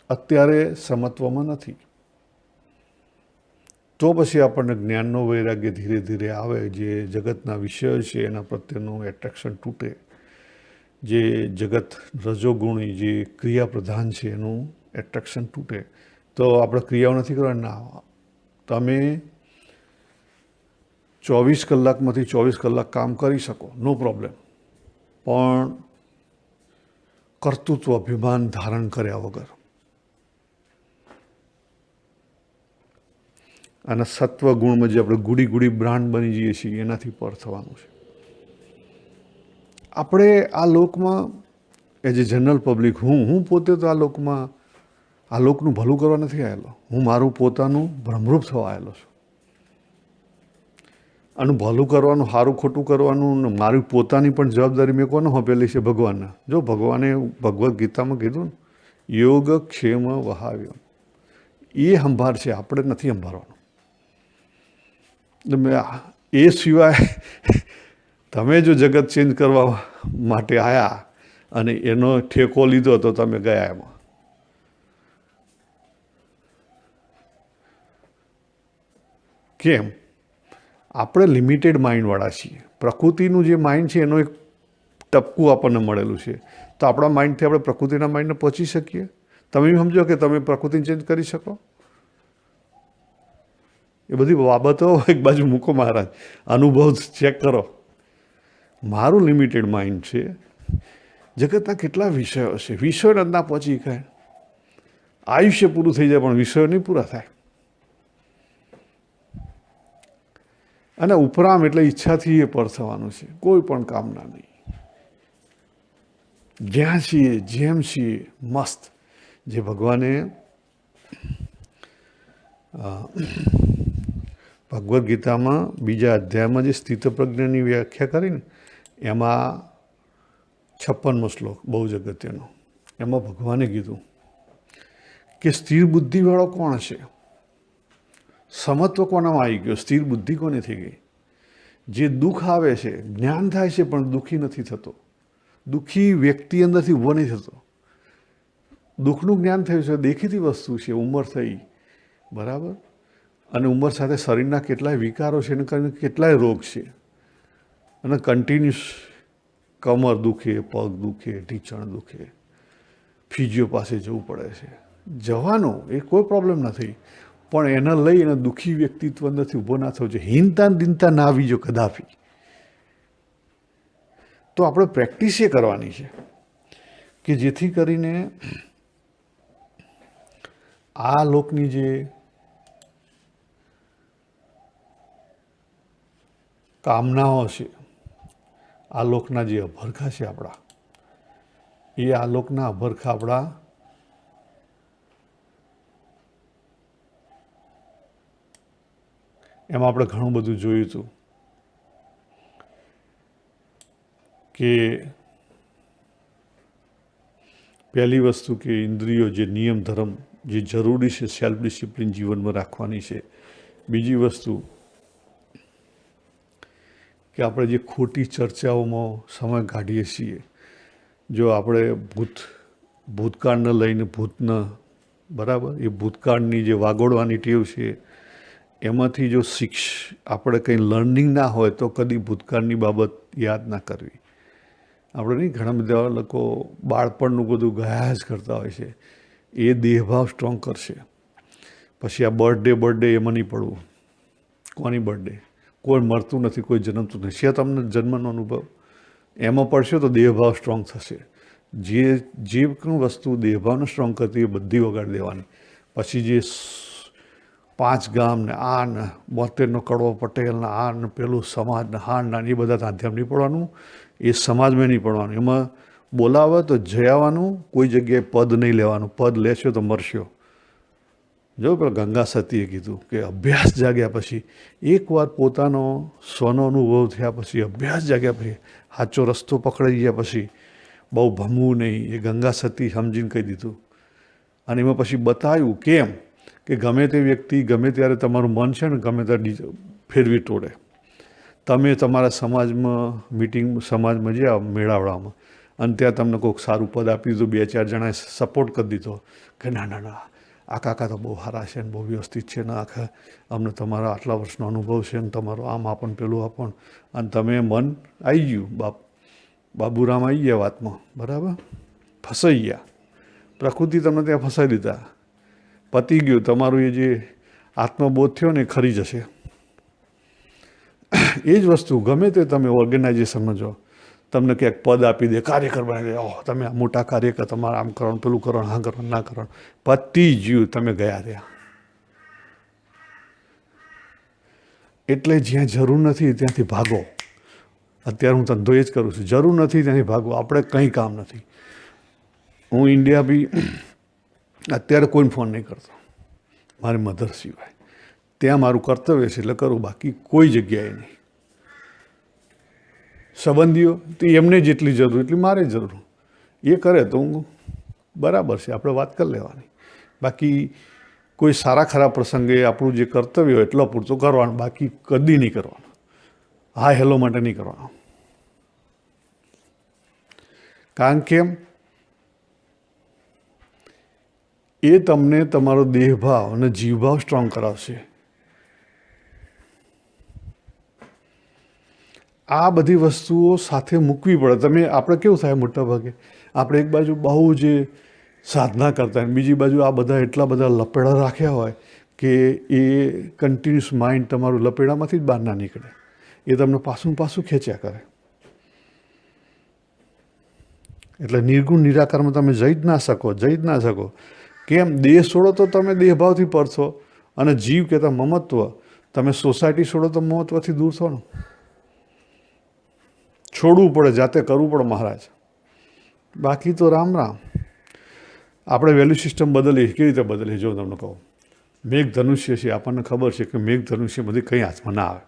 A: અત્યારે સમત્વમાં નથી. તો પછી આપણને જ્ઞાનનો વૈરાગ્ય ધીરે ધીરે આવે. જે જગતના વિષયો છે એના પ્રત્યેનું એટ્રેક્શન તૂટે. જે જગત રજોગુણી, જે ક્રિયા પ્રધાન છે, એનું એટ્રેક્શન તૂટે. તો આપણે ક્રિયાઓ નથી કરવાની, ના, તમે 24 કલાકમાંથી 24 કલાક કામ કરી શકો, નો પ્રોબ્લેમ, પણ કર્તૃત્વ અભિમાન ધારણ કર્યા વગર અને સત્વ ગુણમાં જે આપણે ગુડી બ્રાન્ડ બની જઈએ છીએ એનાથી પર થવાનું છે. આપણે આ લોકમાં એઝ એ જનરલ પબ્લિક, હું પોતે તો આ લોકનું ભલું કરવા નથી આવેલો. હું મારું પોતાનું ભ્રમરૂપ થવા આવેલો છું. આનું ભલું કરવાનું, સારું ખોટું કરવાનું, મારી પોતાની પણ જવાબદારી મેં કોને સોંપેલી છે? ભગવાનના. જો ભગવાને ભગવદ્ ગીતામાં કીધું ને, યોગ ક્ષેમ વહાવ્યો, એ સંભાળશે, આપણે નથી સંભાળવાનું. એ સિવાય તમે જો જગત ચેન્જ કરવા માટે આવ્યા અને એનો ઠેકો લીધો તો તમે ગયા એમાં. કેમ? આપણે લિમિટેડ માઇન્ડવાળા છીએ. પ્રકૃતિનું જે માઇન્ડ છે એનો એક ટપકું આપણને મળેલું છે. તો આપણા માઇન્ડથી આપણે પ્રકૃતિના માઇન્ડને પહોંચી શકીએ? તમે સમજો કે તમે પ્રકૃતિને ચેન્જ કરી શકો? એ બધી બાબતો એક બાજુ મૂકો મહારાજ, અનુભવ ચેક કરો. મારું લિમિટેડ માઇન્ડ છે. જગતના કેટલા વિષયો છે, વિષયોને ના પહોંચી કાંઈ. આયુષ્ય પૂરું થઈ જાય પણ વિષયો નહીં પૂરા થાય. અને ઉપરામ એટલે ઈચ્છાથી એ પર થવાનું છે, કોઈ પણ કામના નહીં. જ્યાં છીએ જેમ છીએ મસ્ત. જે ભગવાને ભગવદ્ ગીતામાં 2જા અધ્યાયમાં જે સ્થિતપ્રજ્ઞની વ્યાખ્યા કરીને એમાં 56મો શ્લોક બહુ જ અગત્યનો. એમાં ભગવાને કીધું કે સ્થિર બુદ્ધિવાળો કોણ છે? સમત્વ કોનામાં આવી ગયો? સ્થિર બુદ્ધિ કોને થઈ ગઈ? જે દુઃખ આવે છે, જ્ઞાન થાય છે પણ દુઃખી નથી થતો. દુઃખી વ્યક્તિ અંદરથી ઊભો નહીં થતો. દુઃખનું જ્ઞાન થયું છે, દેખીતી વસ્તુ છે. ઉંમર થઈ, બરાબર, અને ઉંમર સાથે શરીરના કેટલાય વિકારો છે, એને કારણે કેટલાય રોગ છે. અને કન્ટિન્યુઅસ કમર દુખે, પગ દુખે, ઢીંચણ દુખે, ફિઝિયો પાસે જવું પડે છે. જવાનું એ કોઈ પ્રોબ્લેમ નથી, પણ એને લઈ અને દુઃખી વ્યક્તિત્વ અંદરથી ઊભો ના થવો જોઈએ. હીનતા દિનતા ના આવી જો કદાપી. તો આપણે પ્રેક્ટિસ એ કરવાની છે કે જેથી કરીને આ લોકની જે કામનાઓ છે, આ લોકના જે અભરખા છે આપણા, એ આ લોકના અભરખા આપણા એમાં આપણે ઘણું બધું જોયું હતું કે પહેલી વસ્તુ કે ઇન્દ્રિયો જે નિયમ ધર્મ જે જરૂરી છે સેલ્ફ ડિસિપ્લિન જીવનમાં રાખવાની છે. બીજી વસ્તુ કે આપણે જે ખોટી ચર્ચાઓમાં સમય કાઢીએ છીએ, જો આપણે ભૂતકાળને લઈને ભૂતના, બરાબર, એ ભૂતકાળની જે વાગોળવાની ટેવ છે એમાંથી જો આપણે કંઈ લર્નિંગ ના હોય તો કદી ભૂતકાળની બાબત યાદ ના કરવી. આપણે નહીં, ઘણા બધા લોકો બાળપણનું બધું ગયા જ કરતા હોય છે. એ દેહભાવ સ્ટ્રોંગ કરશે. પછી આ બર્થડે એમાં નહીં પડવું. કોની બર્થડે? કોઈ મળતું નથી, કોઈ જન્મતું નથી. છે તમને જન્મનો અનુભવ, એમાં પડશો તો દેહભાવ સ્ટ્રોંગ થશે. જે કોઈ વસ્તુ દેહભાવને સ્ટ્રોંગ કરતી એ બધી વગાડી દેવાની. પછી જે 5 ગામ ને આ ને 72નો કડવો પટેલ ને આ ને પેલું સમાજ ને હા ના, એ બધા આધ્યામ નહીં પડવાનું. એ સમાજમાં નહીં પડવાનું. એમાં બોલાવે તો જયાવાનું, કોઈ જગ્યાએ પદ નહીં લેવાનું. પદ લેશો તો મરશો. જો પેલા ગંગા સતીએ કીધું કે અભ્યાસ જાગ્યા પછી, એકવાર પોતાનો સ્વનો અનુભવ થયા પછી, અભ્યાસ જાગ્યા પછી, સાચો રસ્તો પકડાઈ ગયા પછી બહુ ભમવું નહીં. એ ગંગા સતી સમજીને કહી દીધું. અને એમાં પછી બતાવ્યું કેમ કે ગમે તે વ્યક્તિ ગમે ત્યારે તમારું મન છે ને ગમે ત્યારે ફેરવી તોડે. તમે તમારા સમાજમાં સમાજમાં જ્યાં મેળાવડામાં અને ત્યાં તમને કોઈક સારું પદ આપી દીધું, 2-4 જણાએ સપોર્ટ કરી દીધો કે ના ના ના આ કાકા તો બહુ સારા છે ને બહુ વ્યવસ્થિત છે ને, આખા અમને તમારા આટલા વર્ષનો અનુભવ છે ને તમારો આમ આપણ પેલું આપણ, અને તમે મન આવી ગયું બાબુરામ આવી ગયા વાતમાં, બરાબર, ફસાઈ ગયા. પ્રકૃતિ તમને ત્યાં ફસાઈ દીધા. પતી ગયું તમારું. એ જે આત્મબોધ થયો ને ખરી જશે. એ જ વસ્તુ ગમે તે તમે ઓર્ગેનાઇઝેશનમાં જો, તમને ક્યાંક પદ આપી દે, કાર્યકર બનાવી દે, ઓહ તમે આ મોટા કાર્યકર, તમારે આમ કરવાનું, પેલું કરવાનું, હા કરવાનું, ના કરવાનું, પતી જ્યું, તમે ગયા ત્યાં. એટલે જ્યાં જરૂર નથી ત્યાંથી ભાગો. અત્યારે હું ધંધો એ જ કરું છું, જરૂર નથી ત્યાંથી ભાગો, આપણે કંઈ કામ નથી. હું ઇન્ડિયા બી અત્યારે કોઈને ફોન નહીં કરતો, મારી મધર સિવાય. ત્યાં મારું કર્તવ્ય છે એટલે કરું, બાકી કોઈ જગ્યાએ નહીં. સંબંધીઓ તો એમને જેટલી જરૂર એટલી મારે જરૂર, એ કરે તો હું બરાબર છે, આપણે વાત કરી લેવાની. બાકી કોઈ સારા ખરાબ પ્રસંગે આપણું જે કર્તવ્ય હોય એટલો પૂરતો કરવાનું, બાકી કદી નહીં કરવાનું. હા હેલો માટે નહીં કરવાનું. કારણ કે એ તમને તમારો દેહભાવ અને જીવભાવ સ્ટ્રોંગ કરાવશે. આ બધી વસ્તુઓ સાથે મૂકવી પડે. તમે આપણે કેવું થાય મોટા ભાગે, આપણે એક બાજુ બહુ જે સાધના કરતા હોય, બીજી બાજુ આ બધા એટલા બધા લપેડા રાખ્યા હોય કે એ કન્ટિન્યુઅસ માઇન્ડ તમારું લપેડામાંથી જ બહાર ના નીકળે, એ તમને પાછું પાછું ખેંચ્યા કરે. એટલે નિર્ગુણ નિરાકારમાં તમે જઈ જ ના શકો. કેમ? દેહ છોડો તો તમે દેહભાવથી પર છો, અને જીવ કહેતા મમત્વ, તમે સોસાયટી છોડો તો મમત્વથી દૂર છો ને. છોડવું પડે, જાતે કરવું પડે મહારાજ. બાકી તો રામ રામ. આપણે વેલ્યુ સિસ્ટમ બદલીએ, કેવી રીતે બદલીએ જો તમને કહું. મેઘ ધનુષ્ય છે, આપણને ખબર છે કે મેઘ ધનુષ્ય બધી કંઈ હાથમાં ના આવે,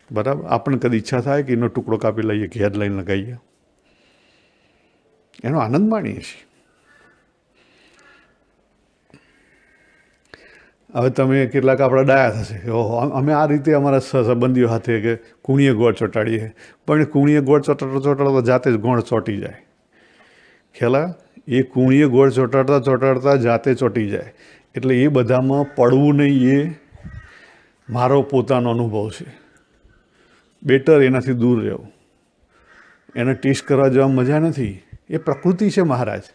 A: બરાબર. આપણને કદી ઈચ્છા થાય કે એનો ટુકડો કાપી લઈએ, ઘેર લઈને લગાવીએ, એનો આનંદ માણીએ છીએ. હવે તમે કેટલાક આપણા ડાયા થશે, ઓહો અમે આ રીતે અમારા સંબંધીઓ સાથે કે કુણીએ ગોળ ચોંટાડીએ, પણ કુણીએ ગોળ ચોંટાડતા જાતે જ ગોળ ચોંટી જાય. ખ્યાલ? એ કુણીએ ગોળ ચોંટાડતા જાતે ચોંટી જાય. એટલે એ બધામાં પડવું નહીં, એ મારો પોતાનો અનુભવ છે. બેટર એનાથી દૂર રહેવું. એને ટેસ્ટ કરવા જવા મજા નથી. એ પ્રકૃતિ છે મહારાજ.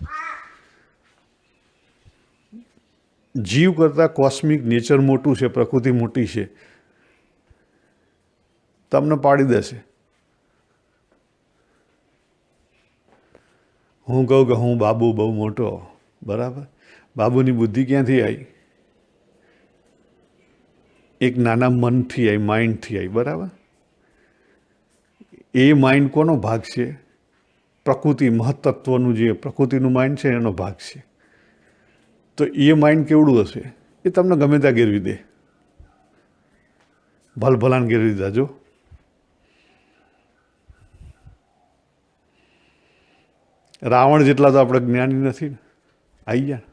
A: જીવ કરતાં કોસ્મિક નેચર મોટું છે, પ્રકૃતિ મોટી છે. તમને પાડી દેશે. હું કહું કે હું બાબુ બહુ મોટો, બરાબર. બાબુની બુદ્ધિ ક્યાંથી આવી? એક નાના મનથી આવી, માઇન્ડથી આવી, બરાબર. એ માઇન્ડ કોનો ભાગ છે? પ્રકૃતિ, મહત્તત્વનું જે પ્રકૃતિનું માઇન્ડ છે એનો ભાગ છે. તો એ માઇન્ડ કેવડું હશે? એ તમને ગમે ત્યાં ગેરવી દે, ભલભલાને ગેરવી દીધા. જો રાવણ જેટલા તો આપણે જ્ઞાની નથી ને, આવી ગયા.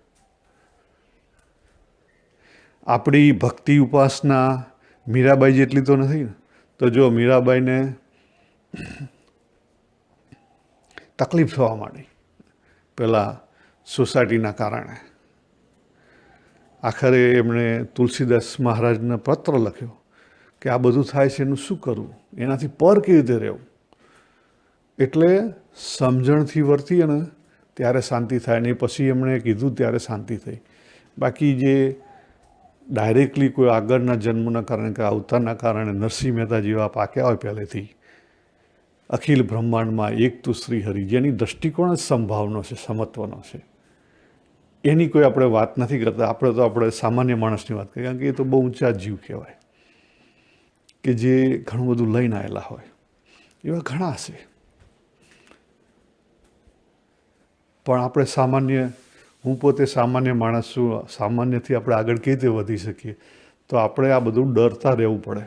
A: આપણી ભક્તિ ઉપાસના મીરાબાઈ જેટલી તો નથી ને. તો જો મીરાબાઈને તકલીફ થવા માંડી પેલા સોસાયટીના કારણે. આખરે એમણે તુલસીદાસ મહારાજને પત્ર લખ્યો કે આ બધું થાય છે એનું શું કરવું, એનાથી પર કેવી રીતે રહેવું. એટલે સમજણથી વર્તી અને ત્યારે શાંતિ થાય ને. પછી એમણે કીધું ત્યારે શાંતિ થઈ. બાકી જે ડાયરેક્ટલી કોઈ આગળના જન્મના કારણે કે અવતારના કારણે નરસિંહ મહેતા જેવા પાક્યા હોય પહેલેથી, અખિલ બ્રહ્માંડમાં એક તું શ્રી હરિ, જેની દૃષ્ટિકોણ જ સંભાવનો છે, સમત્વનો છે, એની કોઈ આપણે વાત નથી કરતા. આપણે સામાન્ય માણસની વાત કરીએ, કારણ કે એ તો બહુ ઊંચા જીવ કહેવાય, કે જે ઘણું બધું લઈને આવેલા હોય. એવા ઘણા હશે. પણ આપણે સામાન્ય, હું પોતે સામાન્ય માણસ છું, સામાન્યથી આપણે આગળ કેવી રીતે વધી શકીએ? તો આપણે આ બધું ડરતા રહેવું પડે.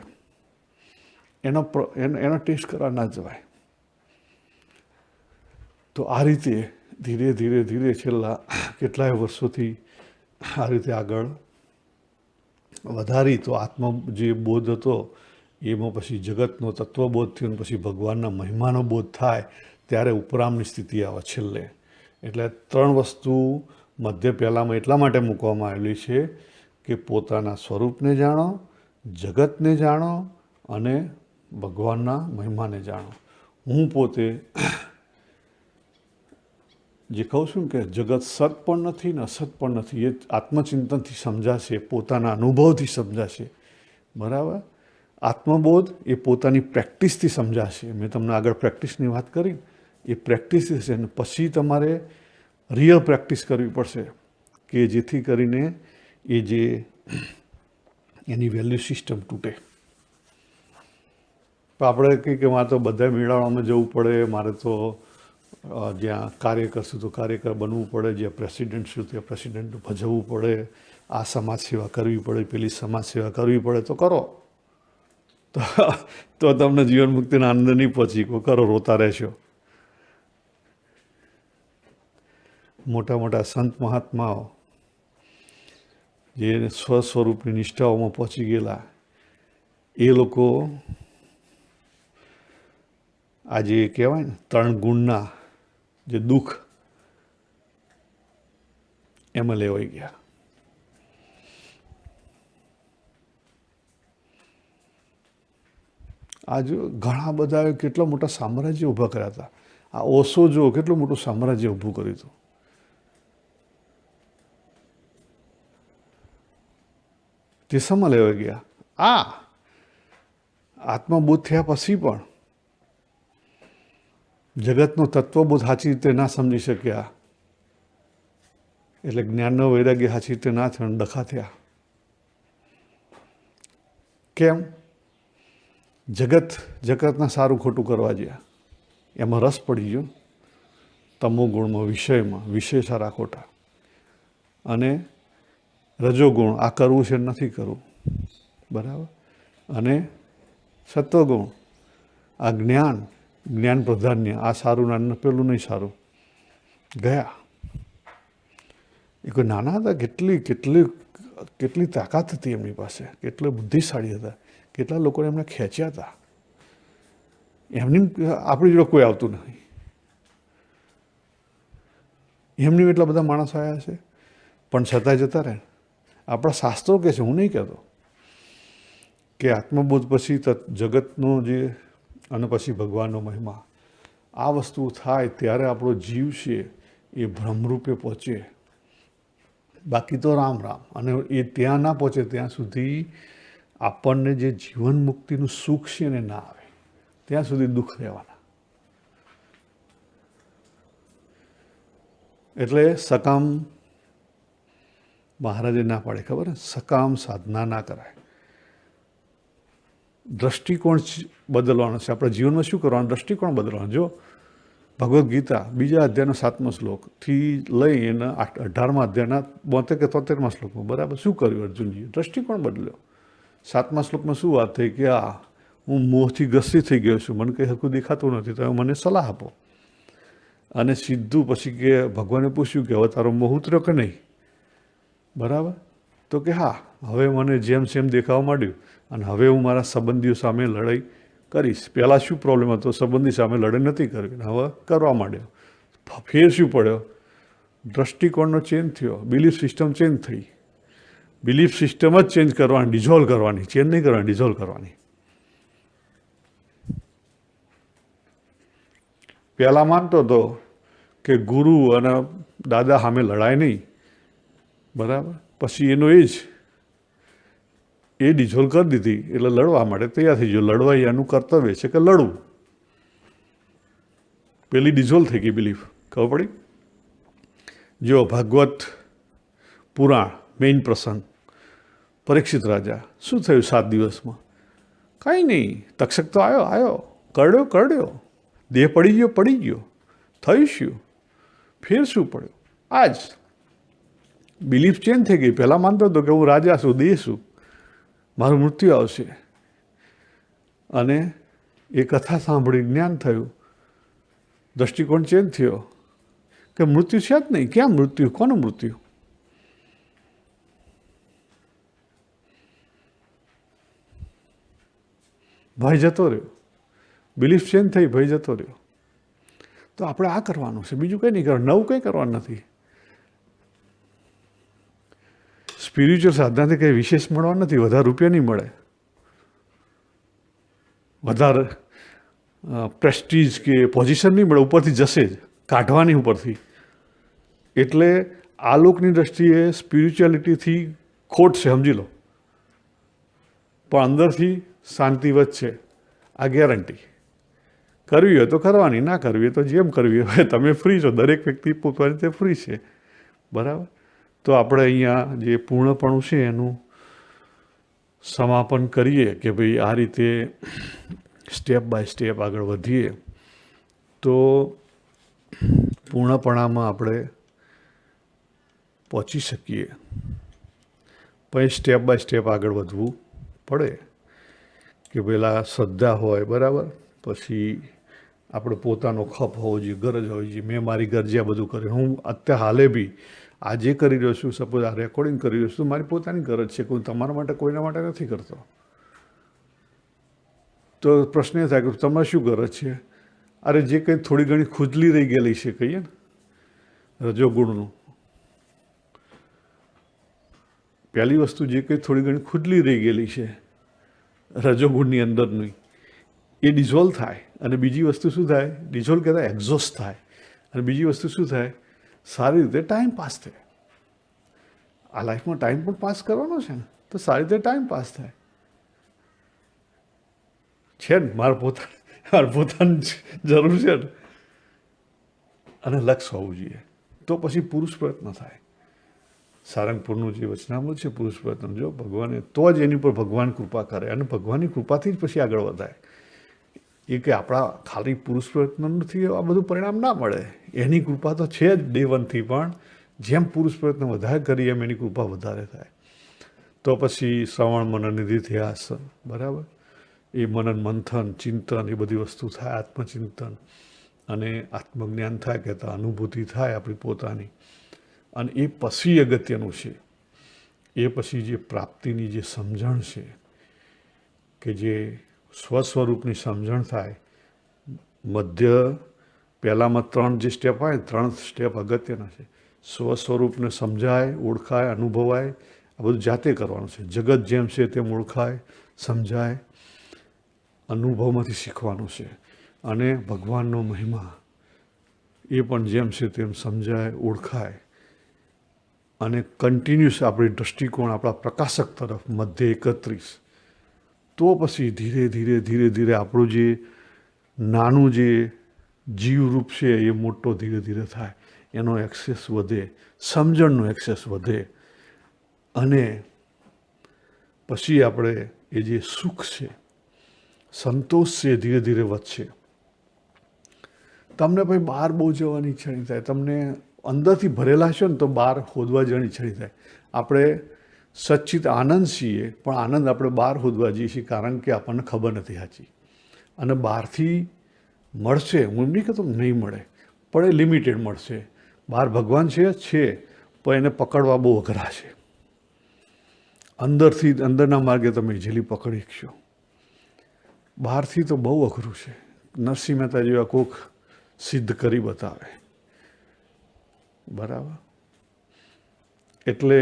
A: એનો ટેસ્ટ કરવા ના જવાય. તો આ રીતે ધીરે ધીરે ધીરે છેલ્લા કેટલાય વર્ષોથી આ રીતે આગળ વધારી. તો આત્મ જે બોધ હતો એમાં પછી જગતનો તત્વબોધ થયો, પછી ભગવાનના મહિમાનો બોધ થાય, ત્યારે ઉપરામની સ્થિતિ આવે છેલ્લે. એટલે 3 વસ્તુ મધ્ય પહેલાંમાં એટલા માટે મૂકવામાં આવેલી છે કે પોતાના સ્વરૂપને જાણો, જગતને જાણો અને ભગવાનના મહિમાને જાણો. હું પોતે જે કહું છું કે જગત સત પણ નથી ને અસત પણ નથી, એ આત્મચિંતનથી સમજાશે, પોતાના અનુભવથી સમજાશે. બરાબર? આત્મબોધ એ પોતાની પ્રેક્ટિસથી સમજાશે. મેં તમને આગળ પ્રેક્ટિસની વાત કરી, એ પ્રેક્ટિસ છે. અને પછી તમારે રિયલ પ્રેક્ટિસ કરવી પડશે કે જેથી કરીને એ જે એની વેલ્યુ સિસ્ટમ તૂટે. તો આપણે કંઈ કે મારે તો બધા મેળાવડામાં જવું પડે, મારે તો જ્યાં કાર્ય કરશું તો કાર્યકર બનવું પડે, જ્યાં પ્રેસિડેન્ટ છું ત્યાં પ્રેસિડેન્ટ ભજવવું પડે, આ સમાજ સેવા કરવી પડે, પેલી સમાજ સેવા કરવી પડે, તો કરો. તો તમને જીવન મુક્તિના આનંદ નહીં પહોંચી, કરો, રોતા રહેશો. મોટા મોટા સંત મહાત્માઓ જે સ્વસ્વરૂપની નિષ્ઠાઓમાં પહોંચી ગયેલા, એ લોકો આજે કહેવાય ને 3 ગુણના જે દુઃખ એમાં લેવાઈ ગયા. આજે ઘણા બધા કેટલા મોટા સામ્રાજ્ય ઊભા કર્યા હતા. આ ઓશો જો કેટલું મોટું સામ્રાજ્ય ઊભું કર્યું હતું. તે શેમાં લેવા ગયા? આત્મબોધ થયા પછી પણ જગતનો તત્વબોધ સાચી રીતે ના સમજી શક્યા, એટલે જ્ઞાનનો વૈરાગ્ય સાચી રીતે ના થયો, ડખા થયા. કેમ? જગતના સારું ખોટું કરવા ગયા, એમાં રસ પડી ગયો. તમો ગુણમાં, વિષયમાં, વિષય સારા ખોટા. અને રજોગુણ, આ કરવું છે નથી કરવું. બરાબર? અને સત્વગુણ, આ જ્ઞાન પ્રધાન્ય, આ સારું ના પેલું નહીં સારું. ગયા. એ કોઈ નાના હતા, કેટલી તાકાત હતી એમની પાસે, કેટલા બુદ્ધિશાળી હતા, કેટલા લોકોને એમને ખેંચ્યા હતા. એમની આપણી જોડે કોઈ આવતું નથી. એમની એટલા બધા માણસો આવ્યા છે, પણ છતાંય જતા રહે. આપણા શાસ્ત્રો કહે છે, હું નહીં કહેતો, કે આત્મબોધ પછી જગતનો જે અને પછી ભગવાનનો મહિમા, આ વસ્તુ થાય ત્યારે આપણો જીવ છે એ ભ્રમરૂપે પહોંચે. બાકી તો રામ રામ. અને એ ત્યાં ના પહોંચે ત્યાં સુધી આપણને જે જીવન મુક્તિનું સુખ છે ને ના આવે, ત્યાં સુધી દુઃખ રહેવાના. એટલે સકામ મહારાજે ના પાડે, ખબર ને? સકામ સાધના ના કરાય. દ્રષ્ટિકોણ બદલવાનો છે. આપણા જીવનમાં શું કરવાનું? દ્રષ્ટિકોણ બદલવાનો. જો ભગવદ્ ગીતા 2 અધ્યાયનો 7મો શ્લોકથી લઈ એના 18મા અધ્યાયના 72 કે 73મા શ્લોકમાં, બરાબર, શું કર્યું અર્જુનજીએ? દ્રષ્ટિકોણ બદલ્યો. 7મા શ્લોકમાં શું વાત થઈ કે હું મોહથી ગ્રસ્તી થઈ ગયો છું, મને કંઈ હરખું દેખાતું નથી, તમે મને સલાહ આપો. અને સીધું પછી કે ભગવાને પૂછ્યું કે હવે તારો મોહ ઉતર્યો કે નહીં? બરાબર? તો કે હા, હવે મને જેમ દેખાવા માંડ્યું, અને હવે હું મારા સંબંધીઓ સામે લડાઈ કરીશ. પહેલાં શું પ્રોબ્લેમ હતો? સંબંધી સામે લડાઈ નથી કરવી, હવે કરવા માંડ્યો. ફેર શું પડ્યો? દ્રષ્ટિકોણનો ચેન્જ થયો, બિલીફ સિસ્ટમ ચેન્જ થઈ. બિલીફ સિસ્ટમ જ ચેન્જ કરવાની, ડિઝોલ્વ કરવાની, ચેન્જ નહીં કરવાની, ડિઝોલ્વ કરવાની. પહેલાં માનતો હતો કે ગુરુ અને દાદા સામે લડાય નહીં, બરાબર, પછી એનો એ ડિઝોલ્વ કરી દીધી, એટલે લડવા માટે તૈયાર થઈ ગયો. લડવા એનું કર્તવ્ય છે કે લડવું. પેલી ડિઝોલ્વ થઈ ગઈ બિલીફ. ખબર પડી? જો ભાગવત પુરાણ મેઇન પ્રસંગ, પરીક્ષિત રાજા, શું થયું 7 દિવસમાં? કાંઈ નહીં, તક્ષક તો આવ્યો, કરડ્યો, દેહ પડી ગયો, થયું શું? ફેર શું પડ્યો? આજ બિલીફ ચેન્જ થઈ ગઈ. પહેલાં માનતો હતો કે હું રાજા છું, દેહ છું, મારું મૃત્યુ આવશે. અને એ કથા સાંભળી જ્ઞાન થયું, દ્રષ્ટિકોણ ચેન્જ થયો કે મૃત્યુ છે જ નહીં. ક્યાં મૃત્યુ? કોનું મૃત્યુ? ભય જતો રહ્યો. બિલીફ ચેન્જ થઈ, ભય જતો રહ્યો. તો આપણે આ કરવાનું છે, બીજું કંઈ નહીં કરવાનું, નવું કંઈ કરવાનું નથી. સ્પિરિચ્યુઅલ સાધનાથી કંઈ વિશેષ મળવાનું નથી, વધારે રૂપિયા નહીં મળે, વધારે પ્રેસ્ટીજ કે પોઝિશન નહીં મળે, ઉપરથી જશે જ, કાઢવાની ઉપરથી. એટલે આ લોકની દ્રષ્ટિએ સ્પિરિચ્યુઆલિટીથી ખોટ છે, સમજી લો, પણ અંદરથી શાંતિ વધશે, આ ગેરંટી. કરવી હોય તો કરવાની, ના કરવી હોય તો જેમ કરવી હોય. તમે ફ્રી છો, દરેક વ્યક્તિ પોતાની રીતે ફ્રી છે, બરાબર. તો આપણે અહીંયા જે પૂર્ણપણું છે એનું સમાપન કરીએ કે ભાઈ આ રીતે સ્ટેપ બાય સ્ટેપ આગળ વધીએ તો પૂર્ણપણામાં આપણે પહોંચી શકીએ. પછી સ્ટેપ બાય સ્ટેપ આગળ વધવું પડે કે પહેલાં શ્રદ્ધા હોય, બરાબર, પછી આપણે પોતાનો ખપ હોવો જોઈએ, ગરજ હોવી જોઈએ. મેં મારી ગરજે આ બધું કર્યું. હું અત્યારે હાલે બી આ જે કરી રહ્યો છું, સપોઝ આ રેકોર્ડિંગ કરી રહ્યો છું, મારી પોતાની ગરજ છે, કોઈ તમારા માટે, કોઈના માટે નથી કરતો. તો પ્રશ્ન એ થાય કે તમારે શું ગરજ છે? અરે જે કંઈ થોડી ઘણી ખુજલી રહી ગયેલી છે, કહીએ ને રજોગુણનું, પહેલી વસ્તુ જે કંઈ થોડી ઘણી ખુજલી રહી ગયેલી છે રજોગુણની અંદરની, એ ડિઝોલ્વ થાય. અને બીજી વસ્તુ શું થાય? ડિઝોલ્વ કહેતા એક્ઝોસ્ટ થાય. અને બીજી વસ્તુ શું થાય? સારી રીતે ટાઈમ પાસ થાય. આ લાઈફમાં ટાઈમ પણ પાસ કરવાનો છે ને, તો સારી રીતે ટાઈમ પાસ થાય છે ને. મારે પોતાની જરૂર છે ને, અને લક્ષ્ય હોવું જોઈએ. તો પછી પુરુષ પ્રયત્ન થાય. સારંગપુરનું જે વચનામૃત છે, પુરુષ પ્રયત્ન, જો ભગવાને તો જ એની પર ભગવાન કૃપા કરે, અને ભગવાનની કૃપાથી જ પછી આગળ વધાય. એ કે આપણા ખાલી પુરુષ પ્રયત્ન નથી આ બધું પરિણામ ના મળે. એની કૃપા તો છે જ ડે વનથી, પણ જેમ પુરુષ પ્રયત્ન વધારે કરીએ એમ એની કૃપા વધારે થાય. તો પછી શ્રવણ મનન નિધિધ્યાસ, બરાબર, એ મનન મંથન ચિંતન એ બધી વસ્તુ થાય, આત્મચિંતન, અને આત્મજ્ઞાન થાય, કહેતા અનુભૂતિ થાય આપણી પોતાની. અને એ પછી અગત્યનું છે, એ પછી જે પ્રાપ્તિની જે સમજણ છે, કે જે સ્વસ્વરૂપની સમજણ થાય. મધ્ય પહેલાંમાં 3 જે સ્ટેપ હોય, 3 સ્ટેપ અગત્યના છે. સ્વસ્વરૂપને સમજાય, ઓળખાય, અનુભવાય, આ બધું જાતે કરવાનું છે. જગત જેમ છે તેમ ઓળખાય, સમજાય, અનુભવમાંથી શીખવાનું છે. અને ભગવાનનો મહિમા એ પણ જેમ છે તેમ સમજાય, ઓળખાય, અને કન્ટિન્યુઅસ આપણી દૃષ્ટિકોણ આપણા પ્રકાશક તરફ મધ્ય 31. તો પછી ધીરે ધીરે ધીરે ધીરે આપણું જે નાનું જે જીવરૂપ છે એ મોટો ધીરે ધીરે થાય, એનો એક્સેસ વધે, સમજણનો એક્સેસ વધે, અને પછી આપણે એ જે સુખ છે, સંતોષ છે, ધીરે ધીરે વધશે. તમને પછી બહાર બહુ જવાની ઈચ્છા નહીં થાય. તમને અંદરથી ભરેલા છો ને તો બહાર ખોદવા જવાની ઈચ્છા નહીં થાય. આપણે સચ્ચિત આનંદ છીએ, પણ આનંદ આપણે બહાર ખોદવા જઈએ છીએ, કારણ કે આપણને ખબર નથી સાચી. અને બહારથી મળશે, હું એમ નહીં કહેતો નહીં મળે, પણ એ લિમિટેડ મળશે. બહાર ભગવાન છે, પણ એને પકડવા બહુ અઘરા છે. અંદરથી, અંદરના માર્ગે તમે ઇઝીલી પકડી શકશો. બહારથી તો બહુ અઘરું છે. નરસિંહ મહેતા જેવા કોક સિદ્ધ કરી બતાવે, બરાબર. એટલે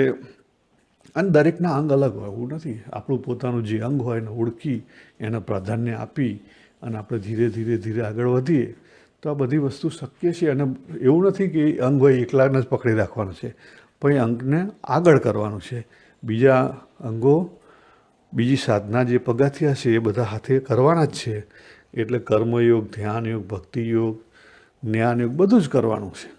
A: અને દરેકના અંગ અલગ હોય, એવું નથી. આપણું પોતાનું જે અંગ હોય એને ઓળખી, એને પ્રાધાન્ય આપી, અને આપણે ધીરે ધીરે ધીરે આગળ વધીએ તો આ બધી વસ્તુ શક્ય છે. અને એવું નથી કે અંગ હોય એકલાને જ પકડી રાખવાનું છે, પણ એ અંગને આગળ કરવાનું છે. બીજા અંગો, બીજી સાધના જે પગથિયા છે એ બધા હાથે કરવાના જ છે. એટલે કર્મયોગ, ધ્યાનયોગ, ભક્તિયોગ, જ્ઞાનયોગ બધું જ કરવાનું છે.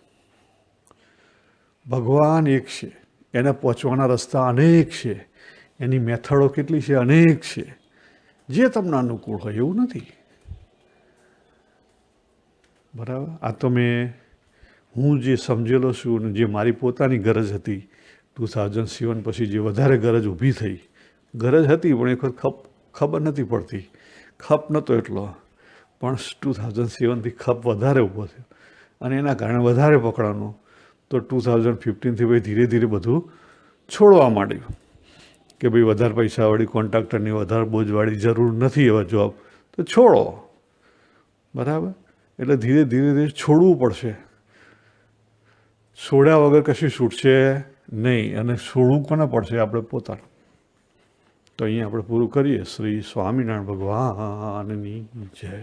A: ભગવાન એક છે, એને પહોંચવાના રસ્તા અનેક છે, એની મેથડો કેટલી છે? અનેક છે. જે તમને અનુકૂળ હોય એવું નથી, બરાબર. આ તો હું જે સમજેલો છું ને જે મારી પોતાની ગરજ હતી 2007 પછી, જે વધારે ગરજ ઊભી થઈ, ગરજ હતી પણ એક વખત ખબર નથી પડતી, ખપ નહોતો એટલો, પણ 2007થી ખપ વધારે ઊભો થયો, અને એના કારણે વધારે પકડવાનું. તો 2015થી ભાઈ ધીરે ધીરે બધું છોડવા માંડ્યું, કે ભાઈ વધારે પૈસાવાળી કોન્ટ્રાક્ટરની, વધારે બોજવાળી જરૂર નથી હવે જોબ, તો છોડો, બરાબર. એટલે ધીરે ધીરે ધીરે છોડવું પડશે. છોડ્યા વગર કશું છૂટશે નહીં, અને છોડવું કોને પડશે? આપણે પોતાનું. તો અહીંયા આપણે પૂરું કરીએ. શ્રી સ્વામિનારાયણ ભગવાનની જય.